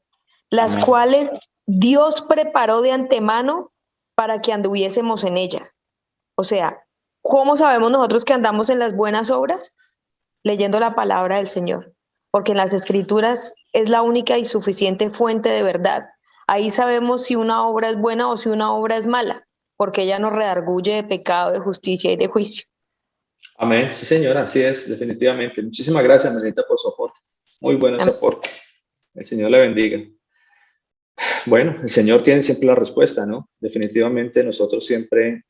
las amén, cuales Dios preparó de antemano para que anduviésemos en ella. O sea, ¿cómo sabemos nosotros que andamos en las buenas obras? Leyendo la palabra del Señor, porque en las escrituras es la única y suficiente fuente de verdad. Ahí sabemos si una obra es buena o si una obra es mala, porque ella nos redarguye de pecado, de justicia y de juicio. amén. Sí, señora, así es, definitivamente. Muchísimas gracias, Menita, por su aporte. Muy bueno ese Amén. aporte. El Señor le bendiga. Bueno, el Señor tiene siempre la respuesta, ¿no? Definitivamente nosotros siempre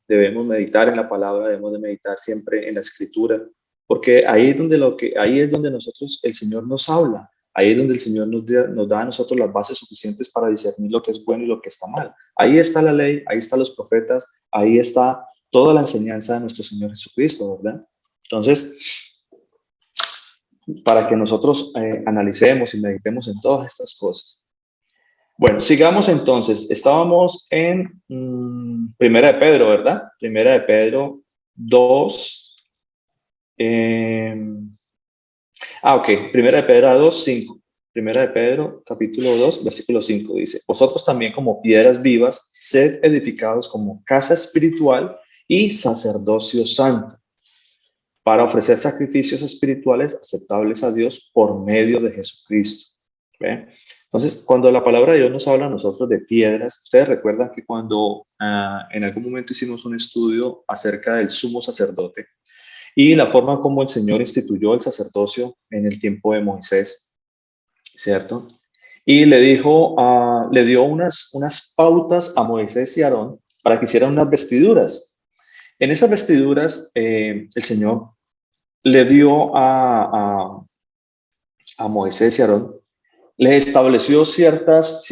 debemos meditar en la palabra, debemos de meditar siempre en la escritura, porque ahí es donde nosotros, el Señor nos habla, ahí es donde el Señor nos da a nosotros las bases suficientes para discernir lo que es bueno y lo que está mal. Ahí está la ley, ahí están los profetas, ahí está toda la enseñanza de nuestro Señor Jesucristo, ¿verdad? Entonces, para que nosotros analicemos y meditemos en todas estas cosas. Bueno, sigamos entonces. Estábamos en Primera de Pedro, ¿verdad? Primera de Pedro 2. Ok. Primera de Pedro 2, 5. Primera de Pedro, capítulo 2, versículo 5 dice, vosotros también como piedras vivas, sed edificados como casa espiritual y sacerdocio santo, para ofrecer sacrificios espirituales aceptables a Dios por medio de Jesucristo. ¿Ve? Entonces, cuando la palabra de Dios nos habla a nosotros de piedras, ustedes recuerdan que cuando en algún momento hicimos un estudio acerca del sumo sacerdote y la forma como el Señor instituyó el sacerdocio en el tiempo de Moisés, ¿cierto? Y le dijo, le dio unas pautas a Moisés y a Aarón para que hicieran unas vestiduras. En esas vestiduras, el Señor le dio a Moisés y Aarón, les estableció ciertas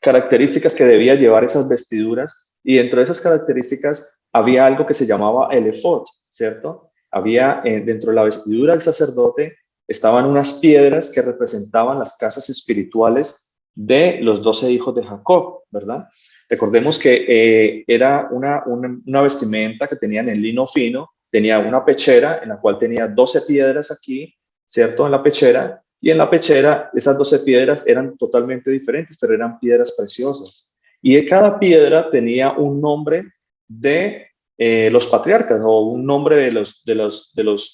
características que debía llevar esas vestiduras, y dentro de esas características había algo que se llamaba el efod, ¿cierto? Había dentro de la vestidura del sacerdote estaban unas piedras que representaban las casas espirituales de los 12 hijos de Jacob, ¿verdad? Recordemos que era una vestimenta que tenían en lino fino, tenía una pechera en la cual tenía 12 piedras aquí, ¿cierto? En la pechera, y en la pechera esas 12 piedras eran totalmente diferentes, pero eran piedras preciosas. Y de cada piedra tenía un nombre de los patriarcas o un nombre de los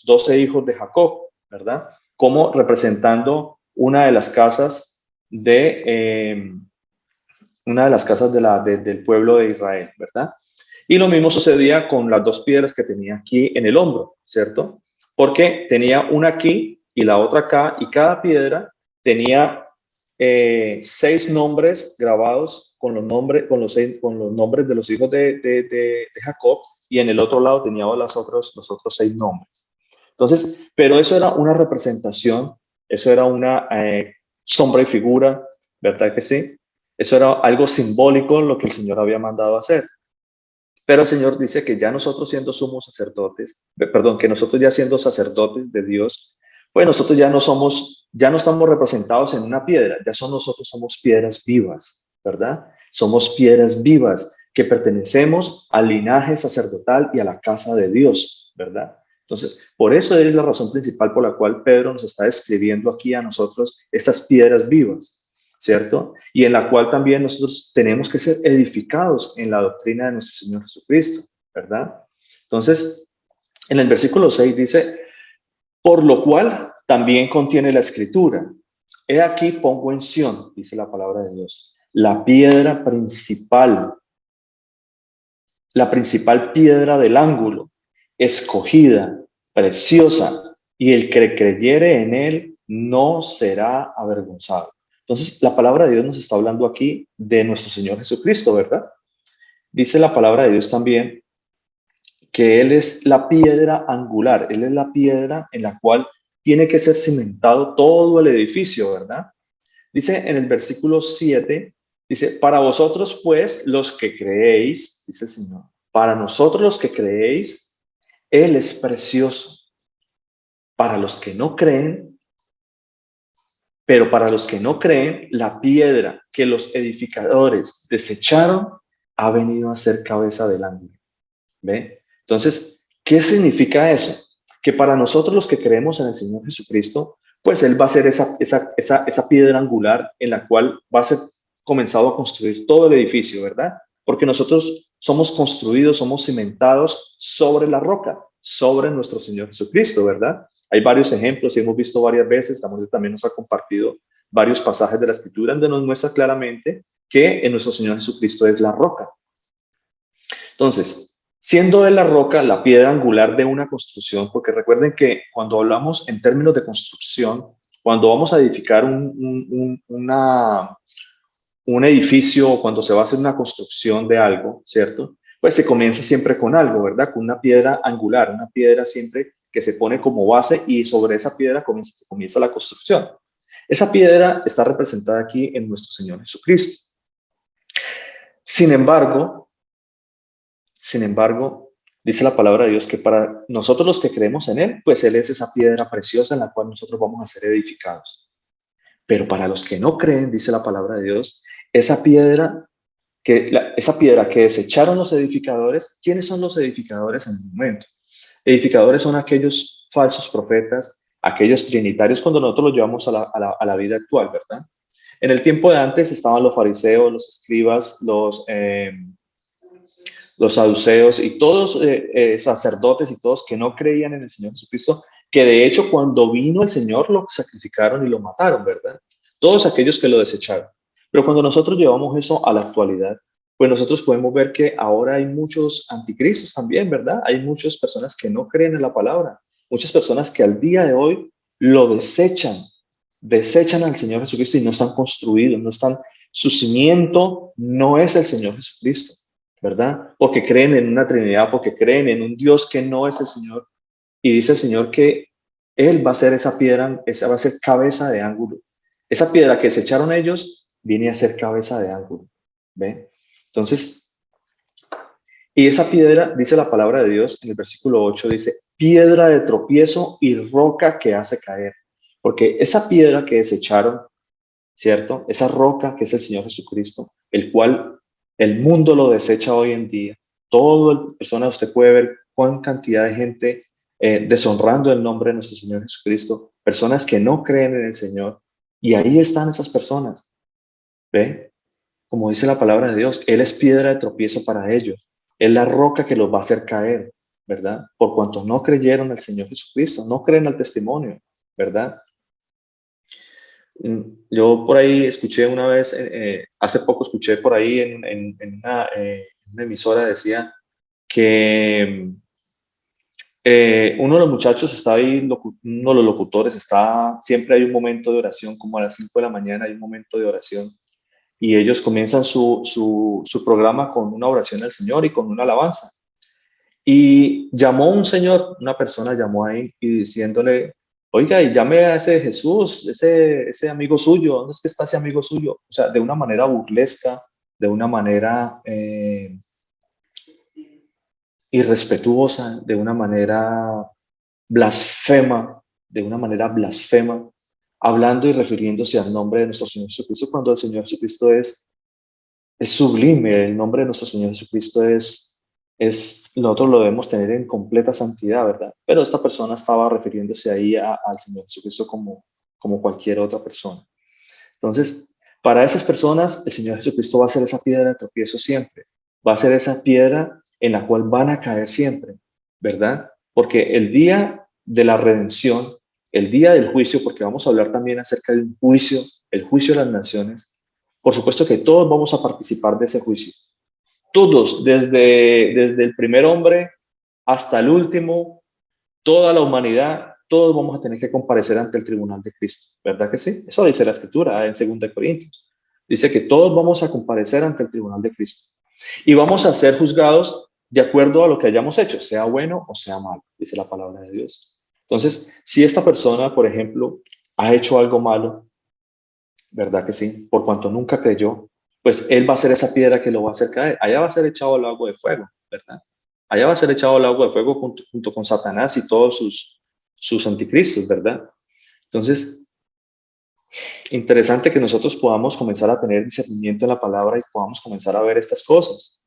12 hijos de Jacob, ¿verdad? Como representando una de las casas del pueblo de Israel, ¿verdad? Y lo mismo sucedía con las dos piedras que tenía aquí en el hombro, ¿cierto? Porque tenía una aquí y la otra acá, y cada piedra tenía 6 nombres grabados con los nombres de los hijos de Jacob, y en el otro lado tenía los otros 6 nombres. Entonces, pero eso era una representación, eso era una sombra y figura, ¿verdad que sí? Eso era algo simbólico lo que el Señor había mandado hacer. Pero el Señor dice que ya nosotros siendo sumos sacerdotes, que nosotros ya siendo sacerdotes de Dios, pues nosotros ya no estamos representados en una piedra, nosotros somos piedras vivas, ¿verdad? Somos piedras vivas que pertenecemos al linaje sacerdotal y a la casa de Dios, ¿verdad? Entonces, por eso es la razón principal por la cual Pedro nos está describiendo aquí a nosotros estas piedras vivas, ¿cierto? Y en la cual también nosotros tenemos que ser edificados en la doctrina de nuestro Señor Jesucristo, ¿verdad? Entonces, en el versículo 6 dice, por lo cual también contiene la escritura. He aquí pongo en Sión, dice la palabra de Dios, la principal piedra del ángulo, escogida, preciosa, y el que creyere en él no será avergonzado. Entonces, la palabra de Dios nos está hablando aquí de nuestro Señor Jesucristo, ¿verdad? dice la palabra de Dios también que Él es la piedra angular, Él es la piedra en la cual tiene que ser cimentado todo el edificio, ¿verdad? Dice en el versículo 7, dice, para vosotros pues los que creéis, dice el Señor, para nosotros los que creéis, Él es precioso. Para los que no creen, pero para los que no creen, la piedra que los edificadores desecharon ha venido a ser cabeza del ángulo. ¿Ve? Entonces, ¿qué significa eso? Que para nosotros los que creemos en el Señor Jesucristo, pues Él va a ser esa piedra angular en la cual va a ser comenzado a construir todo el edificio, ¿verdad? Porque nosotros somos construidos, somos cimentados sobre la roca, sobre nuestro Señor Jesucristo, ¿verdad? Hay varios ejemplos y hemos visto varias veces, también nos ha compartido varios pasajes de la Escritura donde nos muestra claramente que en nuestro Señor Jesucristo es la roca. Entonces, siendo de la roca la piedra angular de una construcción, porque recuerden que cuando hablamos en términos de construcción, cuando vamos a edificar un edificio, cuando se va a hacer una construcción de algo, ¿cierto? Pues se comienza siempre con algo, ¿verdad? Con una piedra angular, una piedra siempre que se pone como base y sobre esa piedra comienza la construcción. Esa piedra está representada aquí en nuestro Señor Jesucristo. Sin embargo, dice la palabra de Dios que para nosotros los que creemos en Él, pues Él es esa piedra preciosa en la cual nosotros vamos a ser edificados. Pero para los que no creen, dice la palabra de Dios, esa piedra que desecharon los edificadores, ¿quiénes son los edificadores en el momento? Edificadores son aquellos falsos profetas, aquellos trinitarios cuando nosotros los llevamos a la vida actual, ¿verdad? En el tiempo de antes estaban los fariseos, los escribas, los saduceos y todos sacerdotes y todos que no creían en el Señor Jesucristo, que de hecho cuando vino el Señor lo sacrificaron y lo mataron, ¿verdad? Todos aquellos que lo desecharon. Pero cuando nosotros llevamos eso a la actualidad, pues nosotros podemos ver que ahora hay muchos anticristos también, ¿verdad? Hay muchas personas que no creen en la palabra, muchas personas que al día de hoy lo desechan al Señor Jesucristo y no están construidos, su cimiento no es el Señor Jesucristo, ¿verdad? Porque creen en una Trinidad, porque creen en un Dios que no es el Señor. Y dice el Señor que Él va a ser esa piedra, esa va a ser cabeza de ángulo. Esa piedra que desecharon ellos viene a ser cabeza de ángulo. ¿Ve? Entonces, y esa piedra, dice la palabra de Dios en el versículo 8, dice, piedra de tropiezo y roca que hace caer. Porque esa piedra que desecharon, ¿cierto? Esa roca que es el Señor Jesucristo, el cual el mundo lo desecha hoy en día. Todo persona, usted puede ver cuán cantidad de gente deshonrando el nombre de nuestro Señor Jesucristo, personas que no creen en el Señor, y ahí están esas personas. ¿Ve? Como dice la palabra de Dios, Él es piedra de tropiezo para ellos. Es la roca que los va a hacer caer, ¿verdad? Por cuanto no creyeron al Señor Jesucristo, no creen al testimonio, ¿verdad? Yo por ahí escuché una vez, hace poco escuché por ahí en una emisora, decía que uno de los muchachos está ahí, uno de los locutores siempre hay un momento de oración, como a las 5 de la mañana hay un momento de oración, y ellos comienzan su programa con una oración al Señor y con una alabanza. Y llamó un señor, una persona llamó ahí y diciéndole, oiga, y llame a ese Jesús, ese amigo suyo, ¿dónde es que está ese amigo suyo? O sea, de una manera burlesca, de una manera irrespetuosa, de una manera blasfema, hablando y refiriéndose al nombre de nuestro Señor Jesucristo, cuando el Señor Jesucristo es sublime, el nombre de nuestro Señor Jesucristo nosotros lo debemos tener en completa santidad, ¿verdad? Pero esta persona estaba refiriéndose ahí al Señor Jesucristo como cualquier otra persona. Entonces, para esas personas, el Señor Jesucristo va a ser esa piedra de tropiezo siempre. Va a ser esa piedra en la cual van a caer siempre, ¿verdad? Porque el día de la redención, el día del juicio, porque vamos a hablar también acerca del juicio, el juicio de las naciones, por supuesto que todos vamos a participar de ese juicio. Todos, desde el primer hombre hasta el último, toda la humanidad, todos vamos a tener que comparecer ante el tribunal de Cristo, ¿verdad que sí? Eso dice la Escritura en 2 Corintios. Dice que todos vamos a comparecer ante el tribunal de Cristo. Y vamos a ser juzgados de acuerdo a lo que hayamos hecho, sea bueno o sea malo, dice la palabra de Dios. Entonces, si esta persona, por ejemplo, ha hecho algo malo, ¿verdad que sí? Por cuanto nunca creyó, pues él va a ser esa piedra que lo va a hacer caer. Allá va a ser echado al lago de fuego, ¿verdad? Allá va a ser echado al lago de fuego junto con Satanás y todos sus anticristos, ¿verdad? Entonces, interesante que nosotros podamos comenzar a tener discernimiento en la palabra y podamos comenzar a ver estas cosas.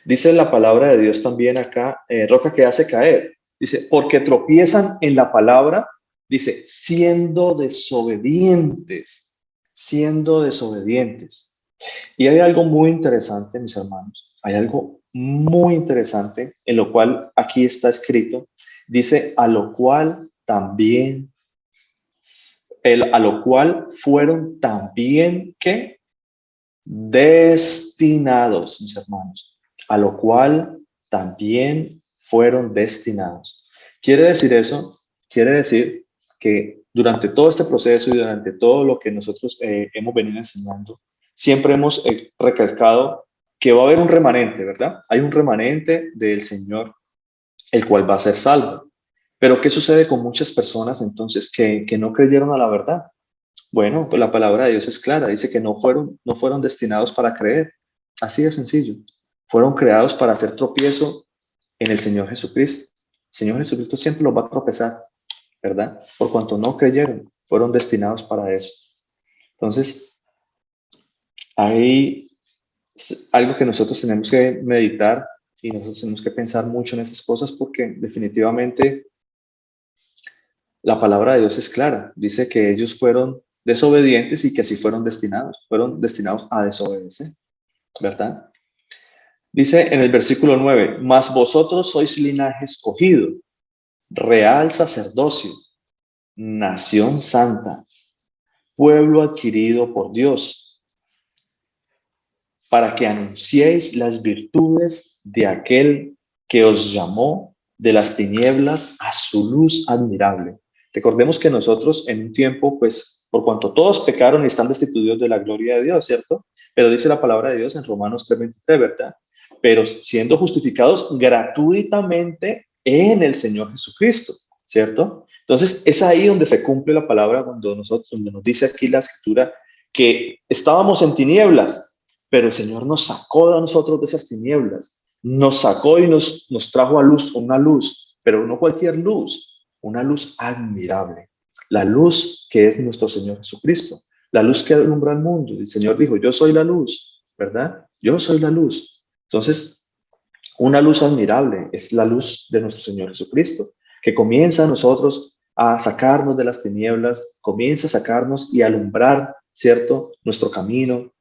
Dice la palabra de Dios también acá, roca que hace caer. Dice, porque tropiezan en la palabra, dice, siendo desobedientes, siendo desobedientes. Y hay algo muy interesante, mis hermanos, hay algo muy interesante en lo cual aquí está escrito, dice, a lo cual también, a lo cual fueron también, ¿qué? Destinados, mis hermanos, a lo cual también fueron destinados. ¿Quiere decir eso? Quiere decir que durante todo este proceso y durante todo lo que nosotros hemos venido enseñando, siempre hemos recalcado que va a haber un remanente, ¿verdad? Hay un remanente del Señor, el cual va a ser salvo. Pero ¿qué sucede con muchas personas entonces que no creyeron a la verdad? Bueno, pues la palabra de Dios es clara, dice que no fueron destinados para creer, así de sencillo. Fueron creados para hacer tropiezo en el Señor Jesucristo. El Señor Jesucristo siempre los va a tropezar, ¿verdad? Por cuanto no creyeron, fueron destinados para eso. Entonces, hay algo que nosotros tenemos que meditar y nosotros tenemos que pensar mucho en esas cosas porque definitivamente la palabra de Dios es clara. Dice que ellos fueron desobedientes y que así fueron destinados a desobedecer, ¿verdad? Dice en el versículo 9, mas vosotros sois linaje escogido, real sacerdocio, nación santa, pueblo adquirido por Dios, para que anunciéis las virtudes de aquel que os llamó de las tinieblas a su luz admirable. Recordemos que nosotros en un tiempo, pues, por cuanto todos pecaron y están destituidos de la gloria de Dios, ¿cierto? Pero dice la palabra de Dios en Romanos 3:23, ¿verdad? Pero siendo justificados gratuitamente en el Señor Jesucristo, ¿cierto? Entonces, es ahí donde se cumple la palabra donde nos dice aquí la Escritura que estábamos en tinieblas, pero el Señor nos sacó a nosotros de esas tinieblas, nos sacó y nos trajo a luz, una luz, pero no cualquier luz, una luz admirable, la luz que es nuestro Señor Jesucristo, la luz que alumbra el mundo. El Señor dijo, yo soy la luz, ¿verdad? Yo soy la luz. Entonces, una luz admirable es la luz de nuestro Señor Jesucristo, que comienza a nosotros a sacarnos de las tinieblas, comienza a sacarnos y a alumbrar, ¿cierto?, nuestro camino.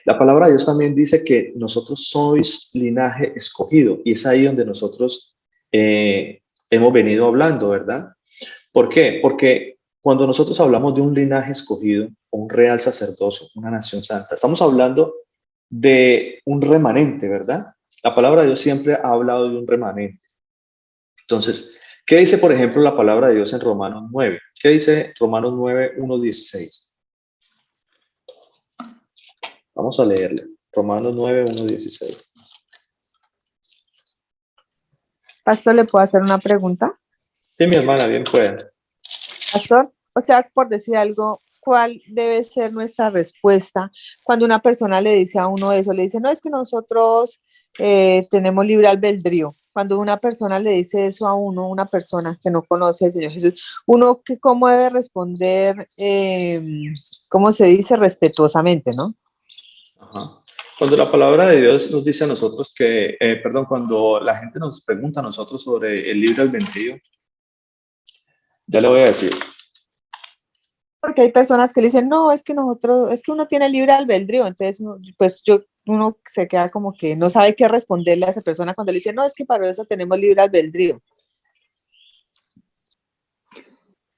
La palabra de Dios también dice que nosotros sois linaje escogido, y es ahí donde nosotros hemos venido hablando, ¿verdad? ¿Por qué? Porque cuando nosotros hablamos de un linaje escogido, o un real sacerdocio, una nación santa, estamos hablando de un remanente, ¿verdad? La palabra de Dios siempre ha hablado de un remanente. Entonces, ¿qué dice, por ejemplo, la palabra de Dios en Romanos 9? ¿Qué dice Romanos 9, 1, 16? Vamos a leerle. Romanos 9, 1, 16. Pastor, ¿le puedo hacer una pregunta? Sí, mi hermana, bien puede. Pastor, o sea, por decir algo, ¿cuál debe ser nuestra respuesta cuando una persona le dice a uno eso? Le dice, no, es que nosotros tenemos libre albedrío. Cuando una persona le dice eso a uno, una persona que no conoce al Señor Jesús, uno que cómo debe responder, ¿cómo se dice? Respetuosamente, ¿no? Ajá. Cuando la palabra de Dios nos dice a nosotros que, cuando la gente nos pregunta a nosotros sobre el libre albedrío, ya le voy a decir. Porque hay personas que le dicen, no, es que nosotros, es que uno tiene libre albedrío, entonces, pues uno se queda como que no sabe qué responderle a esa persona cuando le dice, no, es que para eso tenemos libre albedrío.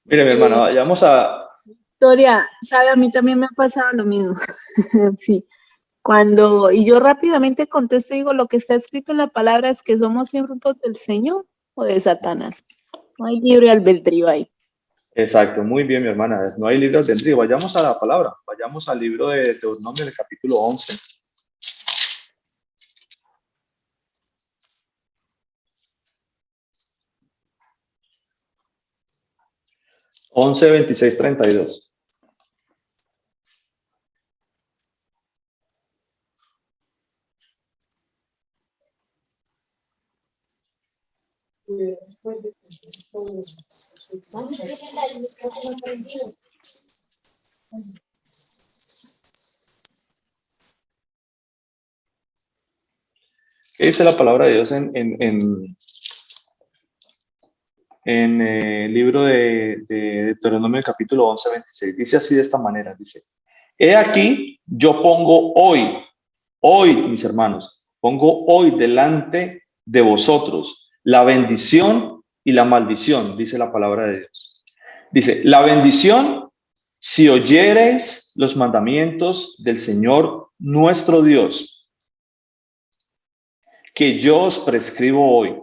Mire, mi hermana, vayamos a... Victoria, sabe, a mí también me ha pasado lo mismo. Sí. Y yo rápidamente contesto y digo, lo que está escrito en la palabra es que somos hijos del Señor o de Satanás. No hay libre albedrío ahí. Exacto, muy bien, mi hermana. No hay libre albedrío. Vayamos a la palabra. Vayamos al libro de Deuteronomio, el capítulo 11. 11, 26, 32. ¿Qué dice la palabra de Dios en el libro de Deuteronomio capítulo 11, 26? Dice así de esta manera, dice: he aquí, yo pongo hoy, mis hermanos, pongo hoy delante de vosotros la bendición y la maldición, dice la palabra de Dios. Dice, la bendición, si oyereis los mandamientos del Señor nuestro Dios, que yo os prescribo hoy.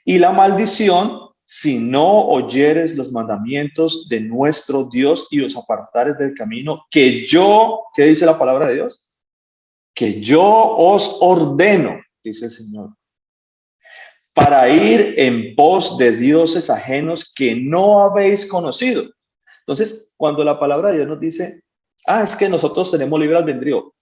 Y la maldición, si no oyeres los mandamientos de nuestro Dios y os apartares del camino que yo, ¿qué dice la palabra de Dios? Que yo os ordeno, dice el Señor, para ir en pos de dioses ajenos que no habéis conocido. Entonces, cuando la palabra de Dios nos dice, es que nosotros tenemos libre albedrío,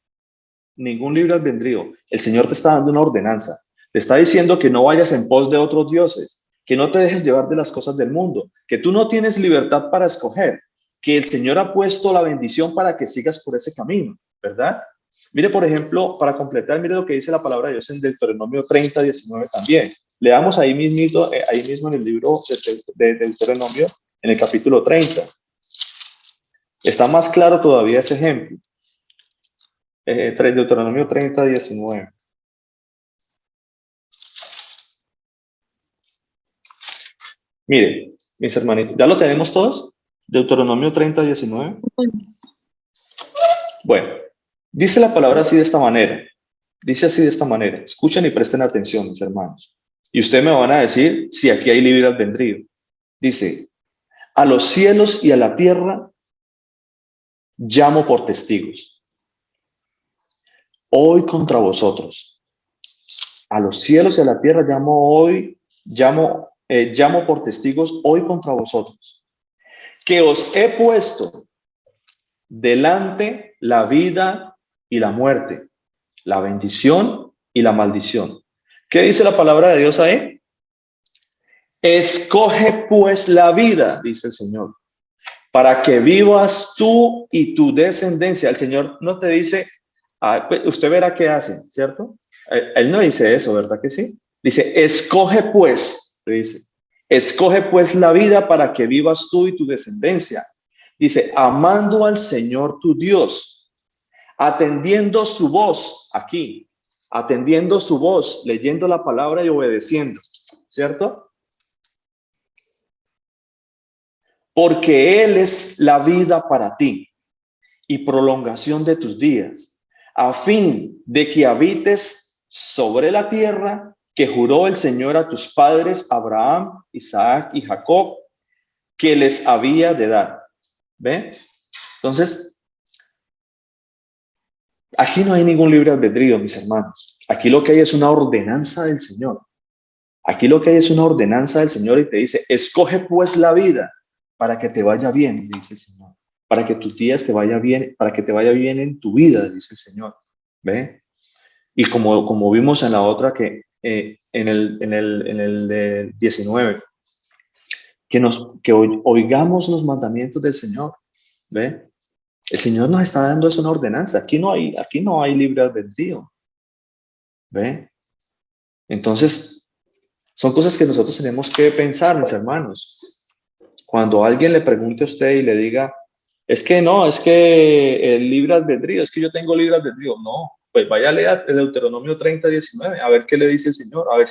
ningún libre albedrío. El Señor te está dando una ordenanza. Te está diciendo que no vayas en pos de otros dioses, que no te dejes llevar de las cosas del mundo, que tú no tienes libertad para escoger, que el Señor ha puesto la bendición para que sigas por ese camino, ¿verdad? Mire, por ejemplo, para completar, mire lo que dice la palabra de Dios en Deuteronomio 30, 19 también. Leamos ahí mismo en el libro de Deuteronomio, en el capítulo 30. Está más claro todavía ese ejemplo. Deuteronomio 30, 19. Mire, mis hermanitos, ¿ya lo tenemos todos? Deuteronomio 30, 19. Bueno, dice la palabra así de esta manera. Dice así de esta manera. Escuchen y presten atención, mis hermanos. Y ustedes me van a decir si aquí hay libre albedrío. Dice, a los cielos y a la tierra llamo por testigos hoy contra vosotros. A los cielos y a la tierra llamo por testigos hoy contra vosotros, que os he puesto delante la vida y la muerte, la bendición y la maldición. ¿Qué dice la palabra de Dios ahí? Escoge pues la vida, dice el Señor, para que vivas tú y tu descendencia. El Señor no te dice, pues usted verá qué hace, ¿cierto? Él no dice eso, ¿verdad que sí? Dice, escoge pues, dice, escoge pues la vida para que vivas tú y tu descendencia. Dice, amando al Señor tu Dios, atendiendo su voz aquí, atendiendo su voz, leyendo la palabra y obedeciendo, ¿cierto? Porque Él es la vida para ti y prolongación de tus días, a fin de que habites sobre la tierra que juró el Señor a tus padres, Abraham, Isaac y Jacob, que les había de dar. ¿Ve? Entonces, aquí no hay ningún libre albedrío, mis hermanos. Aquí lo que hay es una ordenanza del Señor. Aquí lo que hay es una ordenanza del Señor y te dice, escoge pues la vida para que te vaya bien, dice el Señor. Para que tus días te vaya bien, para que te vaya bien en tu vida, dice el Señor. ¿Ve? Y como vimos en la otra, que en el 19, que oigamos los mandamientos del Señor. ¿Ve? El Señor nos está dando una ordenanza. Aquí no hay libre albedrío. ¿Ve? Entonces, son cosas que nosotros tenemos que pensar, mis hermanos. Cuando alguien le pregunte a usted y le diga, es que el libre albedrío, es que yo tengo libre albedrío. No, pues vaya a leer el Deuteronomio 30, 19, a ver qué le dice el Señor, a ver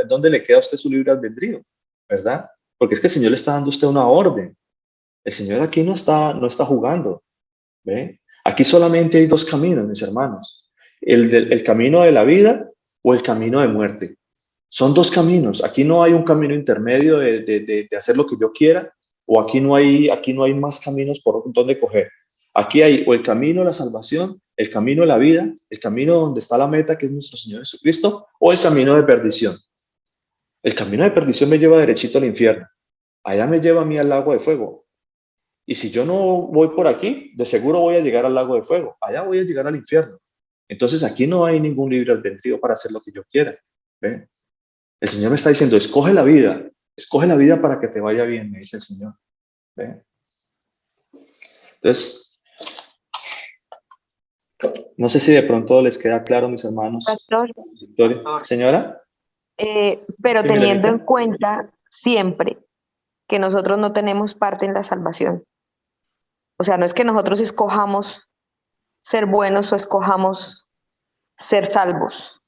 dónde le queda a usted su libre albedrío, ¿verdad? Porque es que el Señor le está dando a usted una orden. El Señor aquí no está jugando, ¿ve? Aquí solamente hay dos caminos, mis hermanos. El camino de la vida o el camino de muerte. Son dos caminos. Aquí no hay un camino intermedio de hacer lo que yo quiera, o aquí no hay más caminos por donde coger. Aquí hay o el camino de la salvación, el camino de la vida, el camino donde está la meta, que es nuestro Señor Jesucristo, o el camino de perdición. El camino de perdición me lleva derechito al infierno. Allá me lleva a mí al lago de fuego. Y si yo no voy por aquí, de seguro voy a llegar al lago de fuego. Allá voy a llegar al infierno. Entonces aquí no hay ningún libre albedrío para hacer lo que yo quiera. ¿Ve? El Señor me está diciendo, escoge la vida para que te vaya bien, me dice el Señor. ¿Ve? Entonces, no sé si de pronto les queda claro, mis hermanos. Pastor, Victoria. Señora. pero Sí, teniendo en Milenita. cuenta siempre que nosotros no tenemos parte en la salvación. O sea, no es que nosotros escojamos ser buenos o escojamos ser salvos.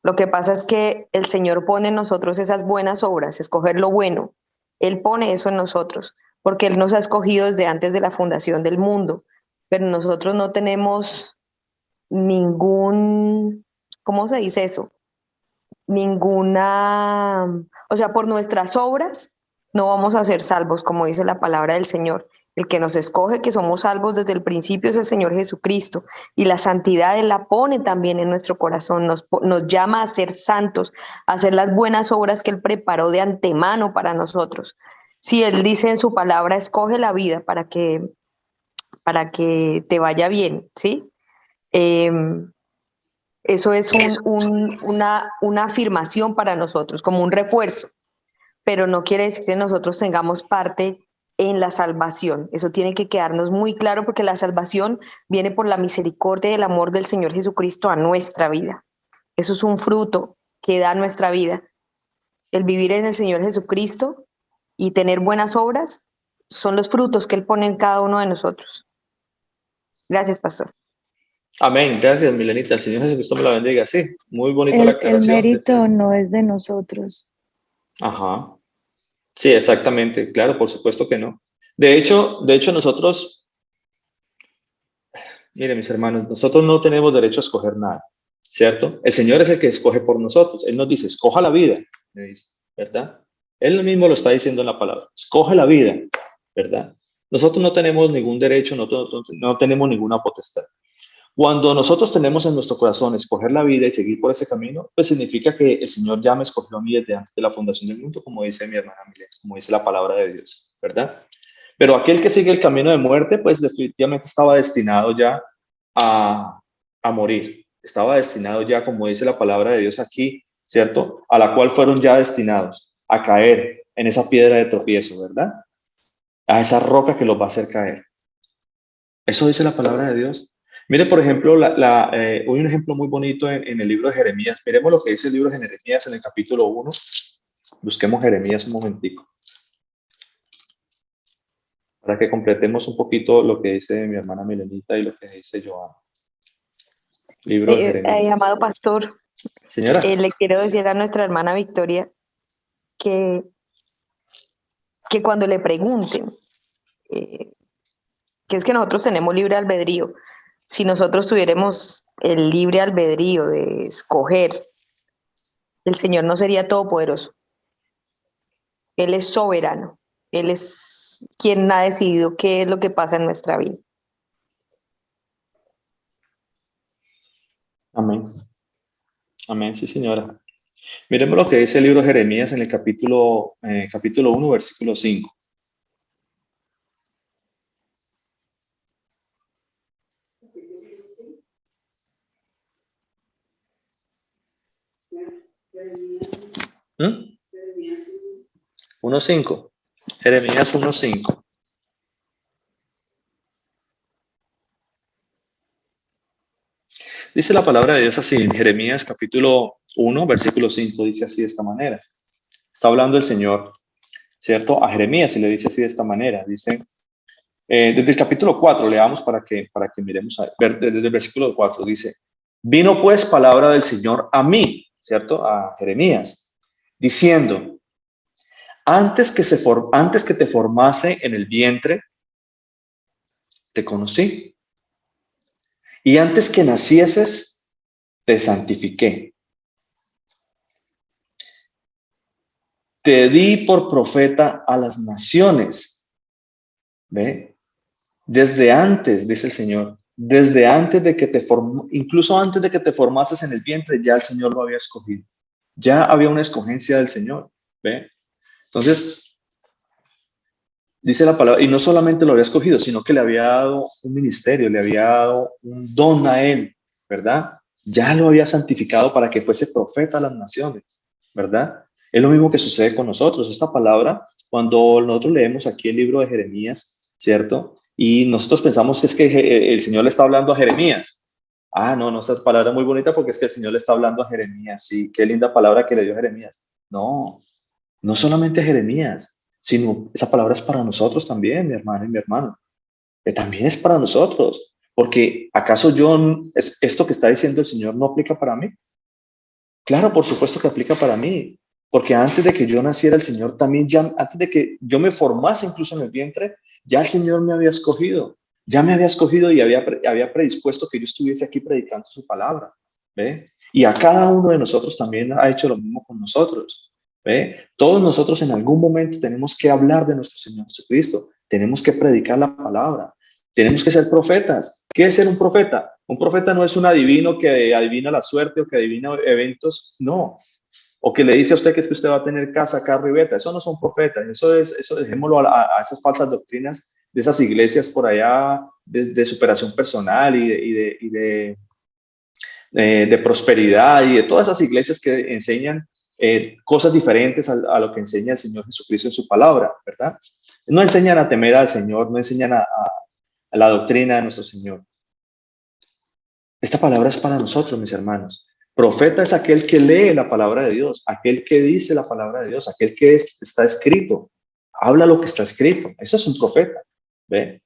Lo que pasa es que el Señor pone en nosotros esas buenas obras, escoger lo bueno. Él pone eso en nosotros, porque Él nos ha escogido desde antes de la fundación del mundo, pero nosotros no tenemos ningún, ¿cómo se dice eso? Ninguna, o sea, por nuestras obras no vamos a ser salvos, como dice la palabra del Señor. El que nos escoge, que somos salvos desde el principio, es el Señor Jesucristo. Y la santidad Él la pone también en nuestro corazón, nos llama a ser santos, a hacer las buenas obras que Él preparó de antemano para nosotros. Si Él dice en su palabra, escoge la vida para que te vaya bien, ¿sí? Eso es una afirmación para nosotros, como un refuerzo, pero no quiere decir que nosotros tengamos parte en la salvación. Eso tiene que quedarnos muy claro porque la salvación viene por la misericordia y el amor del Señor Jesucristo a nuestra vida. Eso es un fruto que da nuestra vida. El vivir en el Señor Jesucristo y tener buenas obras son los frutos que Él pone en cada uno de nosotros. Gracias, pastor. Amén. Gracias, Milenita. El Señor Jesucristo me la bendiga. Sí, muy bonita la El aclaración. mérito no es de nosotros. Ajá. Sí, exactamente. Claro, por supuesto que no. De hecho, nosotros, miren, mis hermanos, nosotros no tenemos derecho a escoger nada, ¿cierto? El Señor es el que escoge por nosotros. Él nos dice, escoja la vida, me dice, ¿verdad? Él mismo lo está diciendo en la palabra, escoge la vida, ¿verdad? Nosotros no tenemos ningún derecho, no tenemos ninguna potestad. Cuando nosotros tenemos en nuestro corazón escoger la vida y seguir por ese camino, pues significa que el Señor ya me escogió a mí desde antes de la fundación del mundo, como dice mi hermana Milena, como dice la palabra de Dios, ¿verdad? Pero aquel que sigue el camino de muerte, pues definitivamente estaba destinado ya a, a morir. Estaba destinado ya, como dice la palabra de Dios aquí, ¿cierto? A la cual fueron ya destinados a caer en esa piedra de tropiezo, ¿verdad? A esa roca que los va a hacer caer. Eso dice la palabra de Dios. Mire, por ejemplo, hay un ejemplo muy bonito en el libro de Jeremías. Miremos lo que dice el libro de Jeremías en el capítulo 1. Busquemos Jeremías un momentico, para que completemos un poquito lo que dice mi hermana Milenita y lo que dice Joana. Libro de Jeremías. Amado pastor, Señora. le quiero decir a nuestra hermana Victoria que cuando le pregunten, que es que nosotros tenemos libre albedrío, si nosotros tuviéramos el libre albedrío de escoger, el Señor no sería todopoderoso. Él es soberano. Él es quien ha decidido qué es lo que pasa en nuestra vida. Amén. Amén, sí, señora. Miremos lo que dice el libro de Jeremías en el capítulo 1, versículo 5. ¿Mm? 1.5. Jeremías 1.5. Dice la palabra de Dios así, en Jeremías capítulo 1, versículo 5, dice así de esta manera. Está hablando el Señor, ¿cierto? A Jeremías y le dice así de esta manera. Dice, desde el capítulo 4, leamos para que miremos, desde el versículo 4, dice, vino pues palabra del Señor a mí, ¿cierto? A Jeremías, diciendo, antes que te formase en el vientre, te conocí. Y antes que nacieses, te santifiqué. Te di por profeta a las naciones. ¿Ve? Desde antes, dice el Señor, desde antes de que incluso antes de que te formases en el vientre, ya el Señor lo había escogido. Ya había una escogencia del Señor. ¿Ve? Entonces, Dice la palabra, y no solamente lo había escogido, sino que le había dado un ministerio, le había dado un don a él, ¿verdad? Ya lo había santificado para que fuese profeta a las naciones, ¿verdad? Es lo mismo que sucede con nosotros. Esta palabra, cuando nosotros leemos aquí el libro de Jeremías, ¿cierto? Y nosotros pensamos que es que el Señor le está hablando a Jeremías. Ah, no, no, esa palabra es muy bonita porque es que el Señor le está hablando a Jeremías. Sí, qué linda palabra que le dio Jeremías. No, no solamente a Jeremías, sino esa palabra es para nosotros también, mi hermano y mi hermano. Que también es para nosotros. Porque ¿acaso esto que está diciendo el Señor no aplica para mí? Claro, por supuesto que aplica para mí. Porque antes de que yo naciera, el Señor también, ya, antes de que yo me formase incluso en el vientre, ya el Señor me había escogido. Ya me había escogido y había predispuesto que yo estuviese aquí predicando su palabra. ¿Ve? Y a cada uno de nosotros también ha hecho lo mismo con nosotros. ¿Ve? Todos nosotros en algún momento tenemos que hablar de nuestro Señor Jesucristo. Tenemos que predicar la palabra. Tenemos que ser profetas. ¿Qué es ser un profeta? Un profeta no es un adivino que adivina la suerte o que adivina eventos, no. O que le dice a usted que es que usted va a tener casa, carro y beta. Eso no son profetas. Eso dejémoslo a esas falsas doctrinas de esas iglesias por allá de superación personal de prosperidad y de todas esas iglesias que enseñan cosas diferentes a lo que enseña el Señor Jesucristo en su palabra, ¿verdad? No enseñan a temer al Señor, no enseñan a la doctrina de nuestro Señor. Esta palabra es para nosotros, mis hermanos. Profeta es aquel que lee la palabra de Dios, aquel que dice la palabra de Dios, aquel que está escrito, habla lo que está escrito. Eso es un profeta, ¿ve?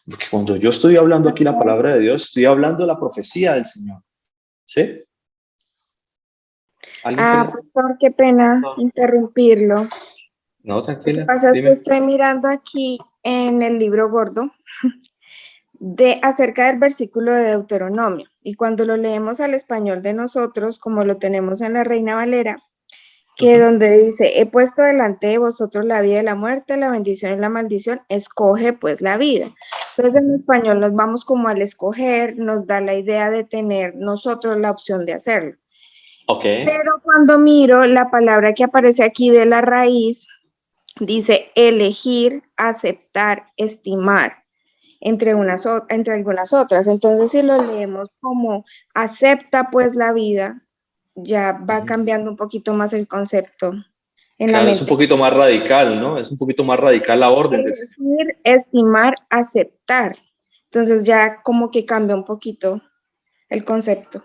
Porque cuando yo estoy hablando aquí la palabra de Dios, estoy hablando de la profecía del Señor, ¿sí? Pastor, qué pena interrumpirlo. No, Lo que tranquila, pasa es que dime. estoy mirando aquí en el libro gordo acerca del versículo de Deuteronomio, y cuando lo leemos al español de nosotros, como lo tenemos en la Reina Valera, que donde dice, he puesto delante de vosotros la vida y la muerte, la bendición y la maldición, escoge pues la vida. Entonces en español nos vamos como al escoger, nos da la idea de tener nosotros la opción de hacerlo. Okay. Pero cuando miro la palabra que aparece aquí de la raíz, dice elegir, aceptar, estimar, entre algunas otras. Entonces, si lo leemos como acepta pues la vida, ya va cambiando un poquito más el concepto en la Claro, es mente. un poquito más radical, ¿no? Es un poquito más radical la orden del Señor. Elegir, estimar, aceptar. Entonces ya como que cambia un poquito el concepto.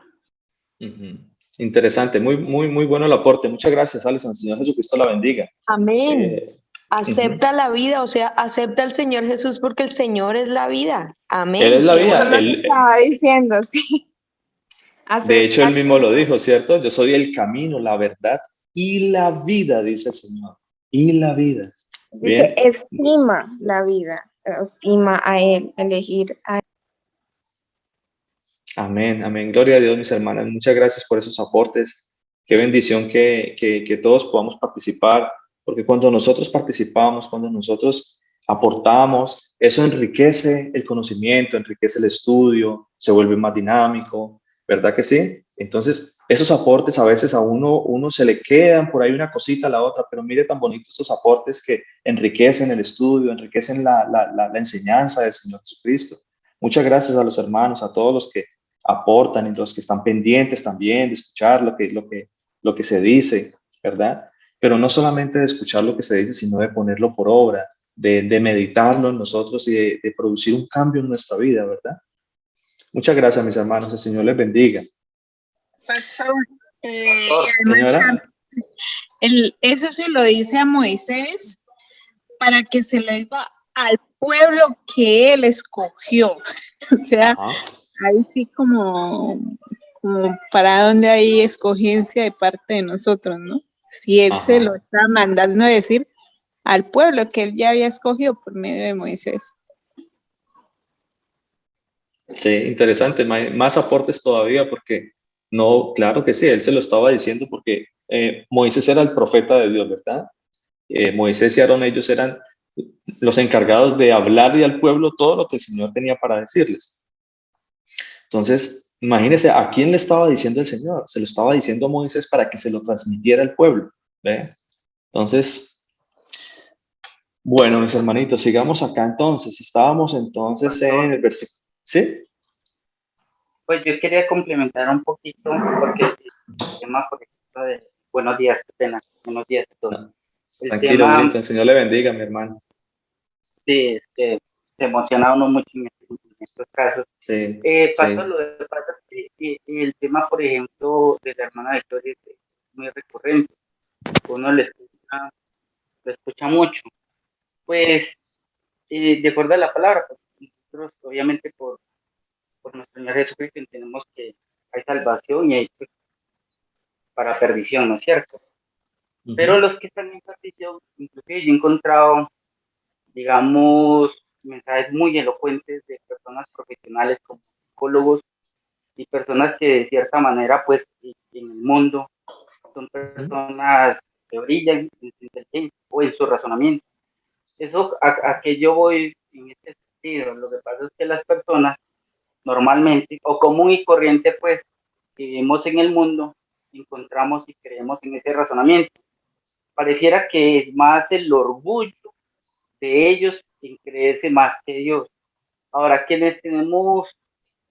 Interesante, muy, muy, muy bueno el aporte. Muchas gracias, Alison. El Señor Jesucristo la bendiga. Amén. Acepta la vida, o sea, acepta al Señor Jesús porque el Señor es la vida. Amén. Él es la Qué vida. bueno. Lo que estaba diciendo, sí. De hecho, él Aceptar. mismo lo dijo, ¿cierto? Yo soy el camino, la verdad y la vida, dice el Señor. Y la vida. Dice, Bien. estima la vida, estima a Él, elegir a Él. Amén, amén. Gloria a Dios, mis hermanas. Muchas gracias por esos aportes. Qué bendición que todos podamos participar, porque cuando nosotros participamos, cuando nosotros aportamos, eso enriquece el conocimiento, enriquece el estudio, se vuelve más dinámico, ¿verdad que sí? Entonces, esos aportes a veces a uno se le quedan por ahí una cosita a la otra, pero mire tan bonitos esos aportes que enriquecen el estudio, enriquecen la enseñanza del Señor Jesucristo. Muchas gracias a los hermanos, a todos los que aportan y los que están pendientes también de escuchar lo que se dice, ¿verdad? Pero no solamente de escuchar lo que se dice, sino de ponerlo por obra, de meditarlo en nosotros y de producir un cambio en nuestra vida, ¿verdad? Muchas gracias, mis hermanos. El Señor les bendiga. Pastor, Señora. Eso se lo dice a Moisés para que se lo diga al pueblo que él escogió. O sea, ahí sí como para donde hay escogencia de parte de nosotros, ¿no? Si él se lo está mandando a decir al pueblo que él ya había escogido por medio de Moisés. Sí, interesante, más aportes todavía porque no, claro que sí, él se lo estaba diciendo porque Moisés era el profeta de Dios, ¿verdad? Moisés y Aarón, ellos eran los encargados de hablarle al pueblo todo lo que el Señor tenía para decirles. Entonces, imagínense, ¿a quién le estaba diciendo el Señor? Se lo estaba diciendo a Moisés para que se lo transmitiera al pueblo, ¿ve? Entonces, Bueno, mis hermanitos, sigamos acá entonces. Estábamos entonces en el versículo. ¿Sí? Pues yo quería complementar un poquito, porque el tema, por ejemplo, de buenos días, qué pena, buenos días a todos. No, El tranquilo, tema, Willington, el Señor le bendiga, mi hermano. sí, es que se emociona uno mucho en estos casos. Sí, Pastor, sí. lo que pasa es que el tema, por ejemplo, de la hermana Victoria es muy recurrente. Uno lo escucha mucho. Pues, de acuerdo a la palabra, pues, nosotros, obviamente, por nuestro Señor Jesucristo, entendemos que hay salvación y hay pues, para perdición, ¿no es cierto? Pero Ujú, los que están en perdición, inclusive yo he encontrado, digamos, mensajes muy elocuentes de personas profesionales como psicólogos y personas que de cierta manera, pues, en el mundo son ujú. personas que brillan en su inteligencia o en su razonamiento. Eso a que yo voy en este sentido. Lo que pasa es que las personas normalmente, o común y corriente, pues, que vivimos en el mundo, encontramos y creemos en ese razonamiento. Pareciera que es más el orgullo de ellos en creerse más que Dios. Ahora, quienes tenemos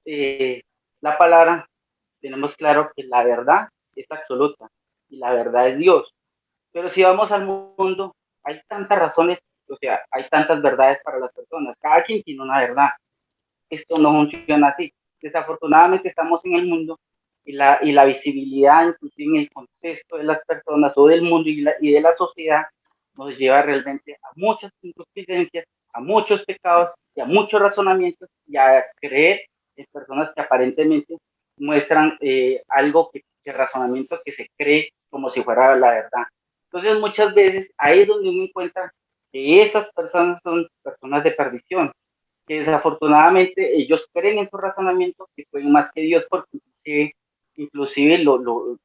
la palabra, tenemos claro que la verdad es absoluta y la verdad es Dios. Pero si vamos al mundo, hay tantas razones, o sea, hay tantas verdades para las personas. Cada quien tiene una verdad. Esto no funciona así. Desafortunadamente estamos en el mundo y la visibilidad, inclusive en el contexto de las personas o del mundo y de la sociedad, nos lleva realmente a muchas insuficiencias, a muchos pecados y a muchos razonamientos y a creer en personas que aparentemente muestran algo que razonamiento que se cree como si fuera la verdad. Entonces muchas veces ahí es donde uno encuentra que esas personas son personas de perdición, que desafortunadamente ellos creen en su razonamiento que pueden más que Dios, porque inclusive o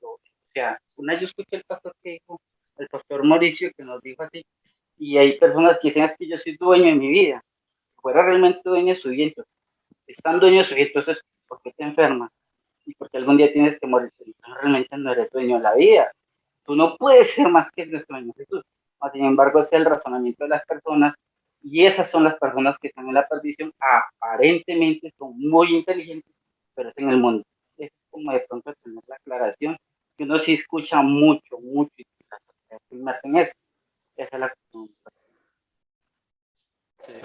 sea, una vez yo escuché el pastor que dijo, el pastor Mauricio, que nos dijo así, y hay personas que dicen, es que yo soy dueño de mi vida, si fuera realmente dueño de su vida, entonces, están dueños de su vida, entonces, ¿por qué te enfermas? Y porque algún día tienes que morir, entonces realmente no eres dueño de la vida, tú no puedes ser más que nuestro dueño Jesús. Sin embargo, ese es el razonamiento de las personas y esas son las personas que están en la perdición, aparentemente son muy inteligentes, pero es en el mundo. Es como de pronto tener la aclaración, que uno sí escucha mucho, mucho, y inmerso en eso. Esa es la cuestión.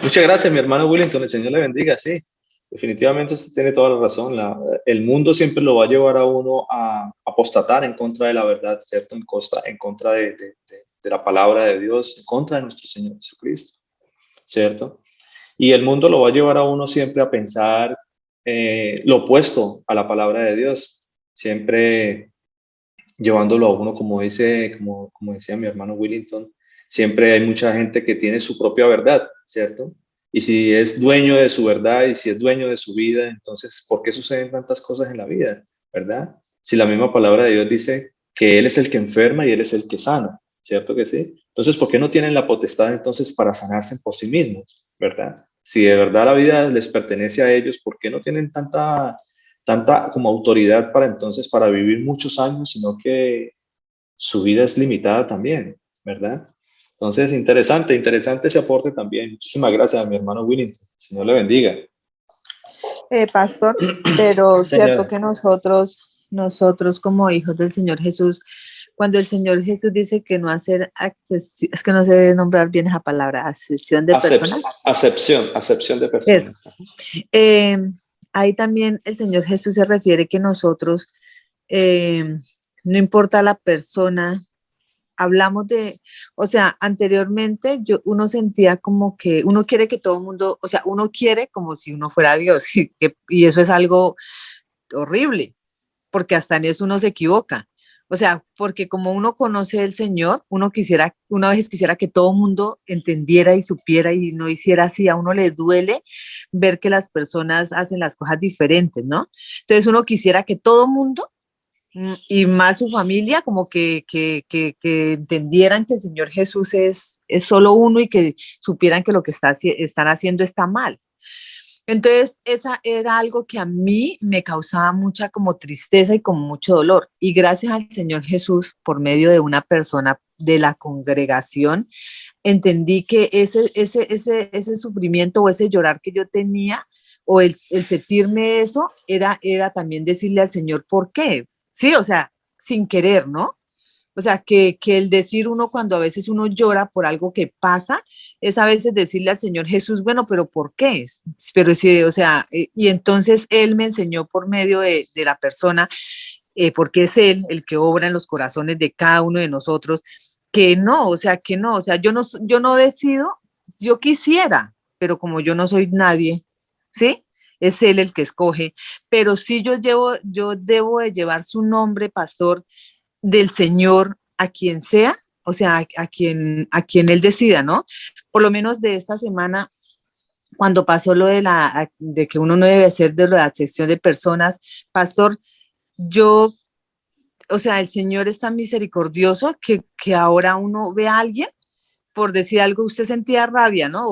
Muchas gracias, mi hermano Willington. El Señor le bendiga. Sí, definitivamente usted tiene toda la razón. El mundo siempre lo va a llevar a uno a apostatar en contra de la verdad, ¿cierto? En contra de la palabra de Dios, en contra de nuestro Señor Jesucristo, ¿cierto? Y el mundo lo va a llevar a uno siempre a pensar lo opuesto a la palabra de Dios, siempre llevándolo a uno, como decía mi hermano Willington, siempre hay mucha gente que tiene su propia verdad, ¿cierto? Y si es dueño de su verdad y si es dueño de su vida, entonces, ¿por qué suceden tantas cosas en la vida, verdad? Si la misma palabra de Dios dice que Él es el que enferma y Él es el que sana, ¿cierto que sí? Entonces, ¿por qué no tienen la potestad entonces para sanarse por sí mismos, verdad? Si de verdad la vida les pertenece a ellos, ¿por qué no tienen tanta como autoridad para entonces, para vivir muchos años, sino que su vida es limitada también, ¿verdad? Entonces, interesante ese aporte también. Muchísimas gracias a mi hermano Willington. Señor le bendiga. Pastor, pero cierto Señora. que nosotros como hijos del Señor Jesús, cuando el Señor Jesús dice que no hacer es que no sé nombrar bien esa palabra, accesión de personas. Acepción de Eso. personas. Eh, Ahí también el Señor Jesús se refiere que nosotros, no importa la persona, hablamos de, o sea, anteriormente uno sentía como que uno quiere que todo el mundo, o sea, uno quiere como si uno fuera Dios, y eso es algo horrible, porque hasta en eso uno se equivoca. O sea, porque como uno conoce el Señor, una vez quisiera que todo el mundo entendiera y supiera y no hiciera así. A uno le duele ver que las personas hacen las cosas diferentes, ¿no? Entonces uno quisiera que todo el mundo y más su familia, como que entendieran que el Señor Jesús es solo uno y que supieran que lo que están haciendo está mal. Entonces, esa era algo que a mí me causaba mucha como tristeza y como mucho dolor. Y gracias al Señor Jesús, por medio de una persona de la congregación, entendí que ese sufrimiento o ese llorar que yo tenía, o el sentirme eso, era también decirle al Señor, ¿por qué? Sí, o sea, sin querer, ¿no? O sea, que el decir uno cuando a veces uno llora por algo que pasa, es a veces decirle al Señor Jesús, bueno, pero ¿por qué? Pero sí, o sea, y entonces Él me enseñó por medio de la persona, porque es Él el que obra en los corazones de cada uno de nosotros, que no, o sea, yo no decido, yo quisiera, pero como yo no soy nadie, ¿sí? Es Él el que escoge, pero sí yo debo de llevar su nombre, pastor, del Señor a quien sea, o sea, a quien Él decida, ¿no? Por lo menos de esta semana, cuando pasó lo de que uno no debe hacer de la acepción de personas, pastor, yo, o sea, el Señor es tan misericordioso que ahora uno ve a alguien, por decir algo, usted sentía rabia, ¿no?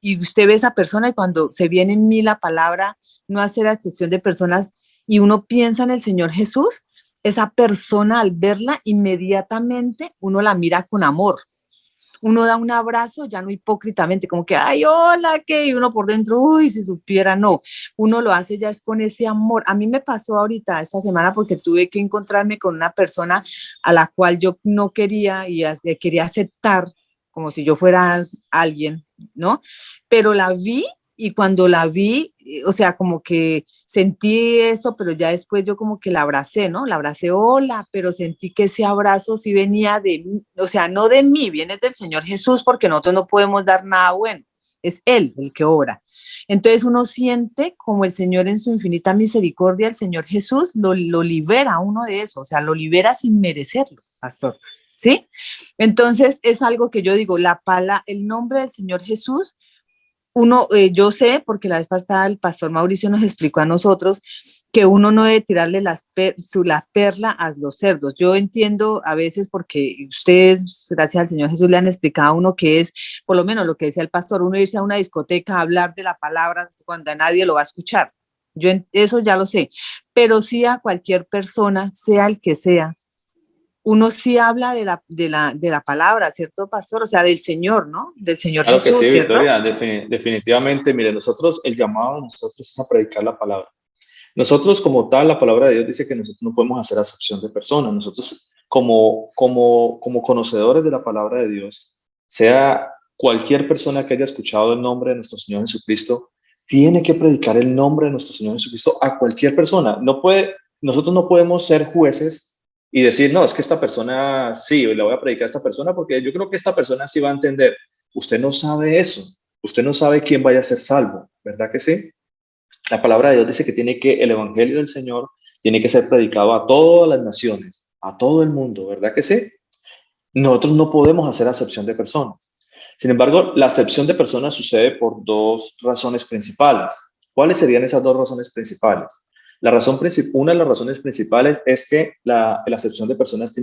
Y usted ve a esa persona y cuando se viene en mí la palabra, no hacer acepción de personas, y uno piensa en el Señor Jesús, esa persona al verla, inmediatamente uno la mira con amor. Uno da un abrazo, ya no hipócritamente, como que, ay, hola, ¿qué? Y uno por dentro, uy, si supiera, no. Uno lo hace ya es con ese amor. A mí me pasó ahorita, esta semana, porque tuve que encontrarme con una persona a la cual yo no quería y quería aceptar como si yo fuera alguien, ¿no? Pero la vi y cuando la vi, o sea, como que sentí eso, pero ya después yo como que la abracé, ¿no? La abracé, hola, pero sentí que ese abrazo sí venía de mí, o sea, no de mí, viene del Señor Jesús, porque nosotros no podemos dar nada bueno, es Él el que obra. Entonces uno siente como el Señor en su infinita misericordia, el Señor Jesús lo libera a uno de eso, o sea, lo libera sin merecerlo, pastor, ¿sí? Entonces es algo que yo digo, el nombre del Señor Jesús, yo sé, porque la vez pasada el pastor Mauricio nos explicó a nosotros que uno no debe tirarle la perla a los cerdos. Yo entiendo a veces porque ustedes, gracias al Señor Jesús, le han explicado a uno que es, por lo menos lo que decía el pastor, uno irse a una discoteca a hablar de la palabra cuando a nadie lo va a escuchar. Eso ya lo sé, pero sí a cualquier persona, sea el que sea, uno sí habla de la palabra, ¿cierto, pastor? O sea, del Señor, ¿no? Del Señor Claro que Jesús, sí, ¿cierto? Victoria, definitivamente, mire, nosotros, el llamado de nosotros es a predicar la palabra. Nosotros como tal, la palabra de Dios dice que nosotros no podemos hacer acepción de personas. Nosotros como conocedores de la palabra de Dios, sea cualquier persona que haya escuchado el nombre de nuestro Señor Jesucristo, tiene que predicar el nombre de nuestro Señor Jesucristo a cualquier persona. Nosotros no podemos ser jueces y decir, no, es que esta persona, sí, le voy a predicar a esta persona porque yo creo que esta persona sí va a entender. Usted no sabe eso. Usted no sabe quién vaya a ser salvo, ¿verdad que sí? La palabra de Dios dice que el evangelio del Señor tiene que ser predicado a todas las naciones, a todo el mundo, ¿verdad que sí? Nosotros no podemos hacer acepción de personas. Sin embargo, la acepción de personas sucede por dos razones principales. ¿Cuáles serían esas dos razones principales? Una de las razones principales es que la acepción de personas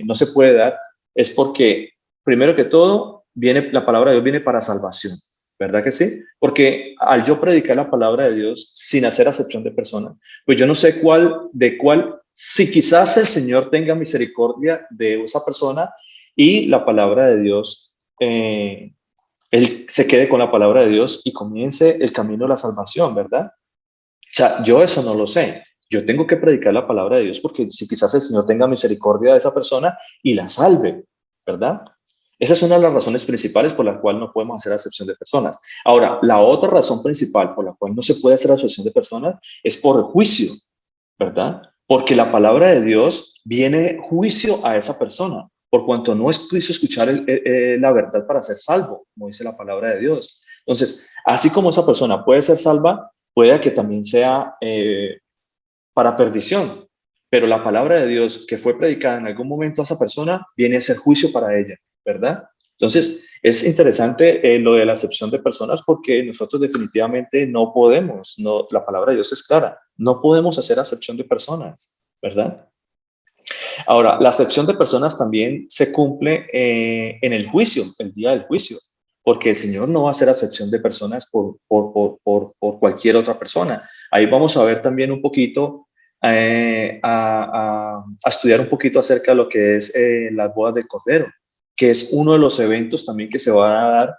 no se puede dar, es porque, primero que todo, la palabra de Dios viene para salvación, ¿verdad que sí? Porque al yo predicar la palabra de Dios sin hacer acepción de personas, pues yo no sé si quizás el Señor tenga misericordia de esa persona y la palabra de Dios, él se quede con la palabra de Dios y comience el camino de la salvación, ¿verdad? O sea, yo eso no lo sé. Yo tengo que predicar la palabra de Dios porque si quizás el Señor tenga misericordia de esa persona y la salve, ¿verdad? Esa es una de las razones principales por la cual no podemos hacer acepción de personas. Ahora, la otra razón principal por la cual no se puede hacer acepción de personas es por el juicio, ¿verdad? Porque la palabra de Dios viene juicio a esa persona, por cuanto no quiso escuchar la verdad para ser salvo, como dice la palabra de Dios. Entonces, así como esa persona puede ser salva, puede que también sea para perdición, pero la palabra de Dios que fue predicada en algún momento a esa persona viene a ser juicio para ella, ¿verdad? Entonces, es interesante lo de la acepción de personas porque nosotros definitivamente no podemos, la palabra de Dios es clara, no podemos hacer acepción de personas, ¿verdad? Ahora, la acepción de personas también se cumple en el juicio, el día del juicio, porque el Señor no va a hacer acepción de personas por cualquier otra persona. Ahí vamos a ver también un poquito a estudiar un poquito acerca de lo que es las bodas del Cordero, que es uno de los eventos también que se van a dar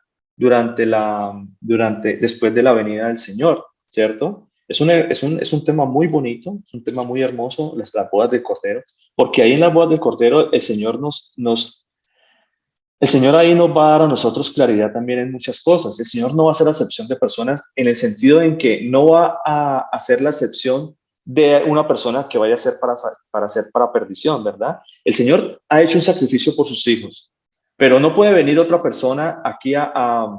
después de la venida del Señor, ¿cierto? Es un tema muy bonito, es un tema muy hermoso, las bodas del Cordero, porque ahí en las bodas del Cordero el Señor el Señor ahí nos va a dar a nosotros claridad también en muchas cosas. El Señor no va a hacer acepción de personas en el sentido en que no va a hacer la acepción de una persona que vaya a ser para perdición, ¿verdad? El Señor ha hecho un sacrificio por sus hijos, pero no puede venir otra persona aquí a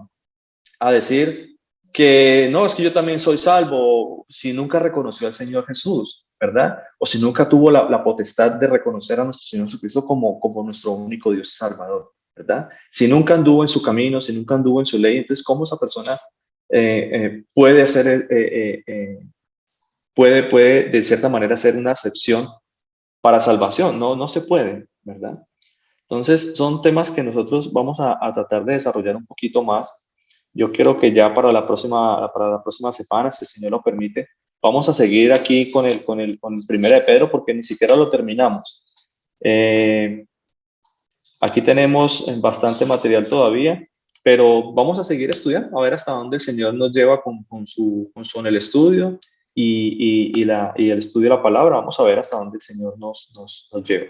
decir que no, es que yo también soy salvo si nunca reconoció al Señor Jesús, ¿verdad? O si nunca tuvo la potestad de reconocer a nuestro Señor Jesucristo como nuestro único Dios y Salvador, ¿verdad? Si nunca anduvo en su camino, si nunca anduvo en su ley, entonces ¿cómo esa persona puede hacer, puede de cierta manera hacer una excepción para salvación? No, no se puede, ¿verdad? Entonces son temas que nosotros vamos a tratar de desarrollar un poquito más. Yo creo que ya para la próxima semana, si el Señor lo permite, vamos a seguir aquí con el Primera de Pedro, porque ni siquiera lo terminamos. Aquí tenemos bastante material todavía, pero vamos a seguir estudiando, a ver hasta dónde el Señor nos lleva con el estudio y el estudio de la palabra. Vamos a ver hasta dónde el Señor nos lleva.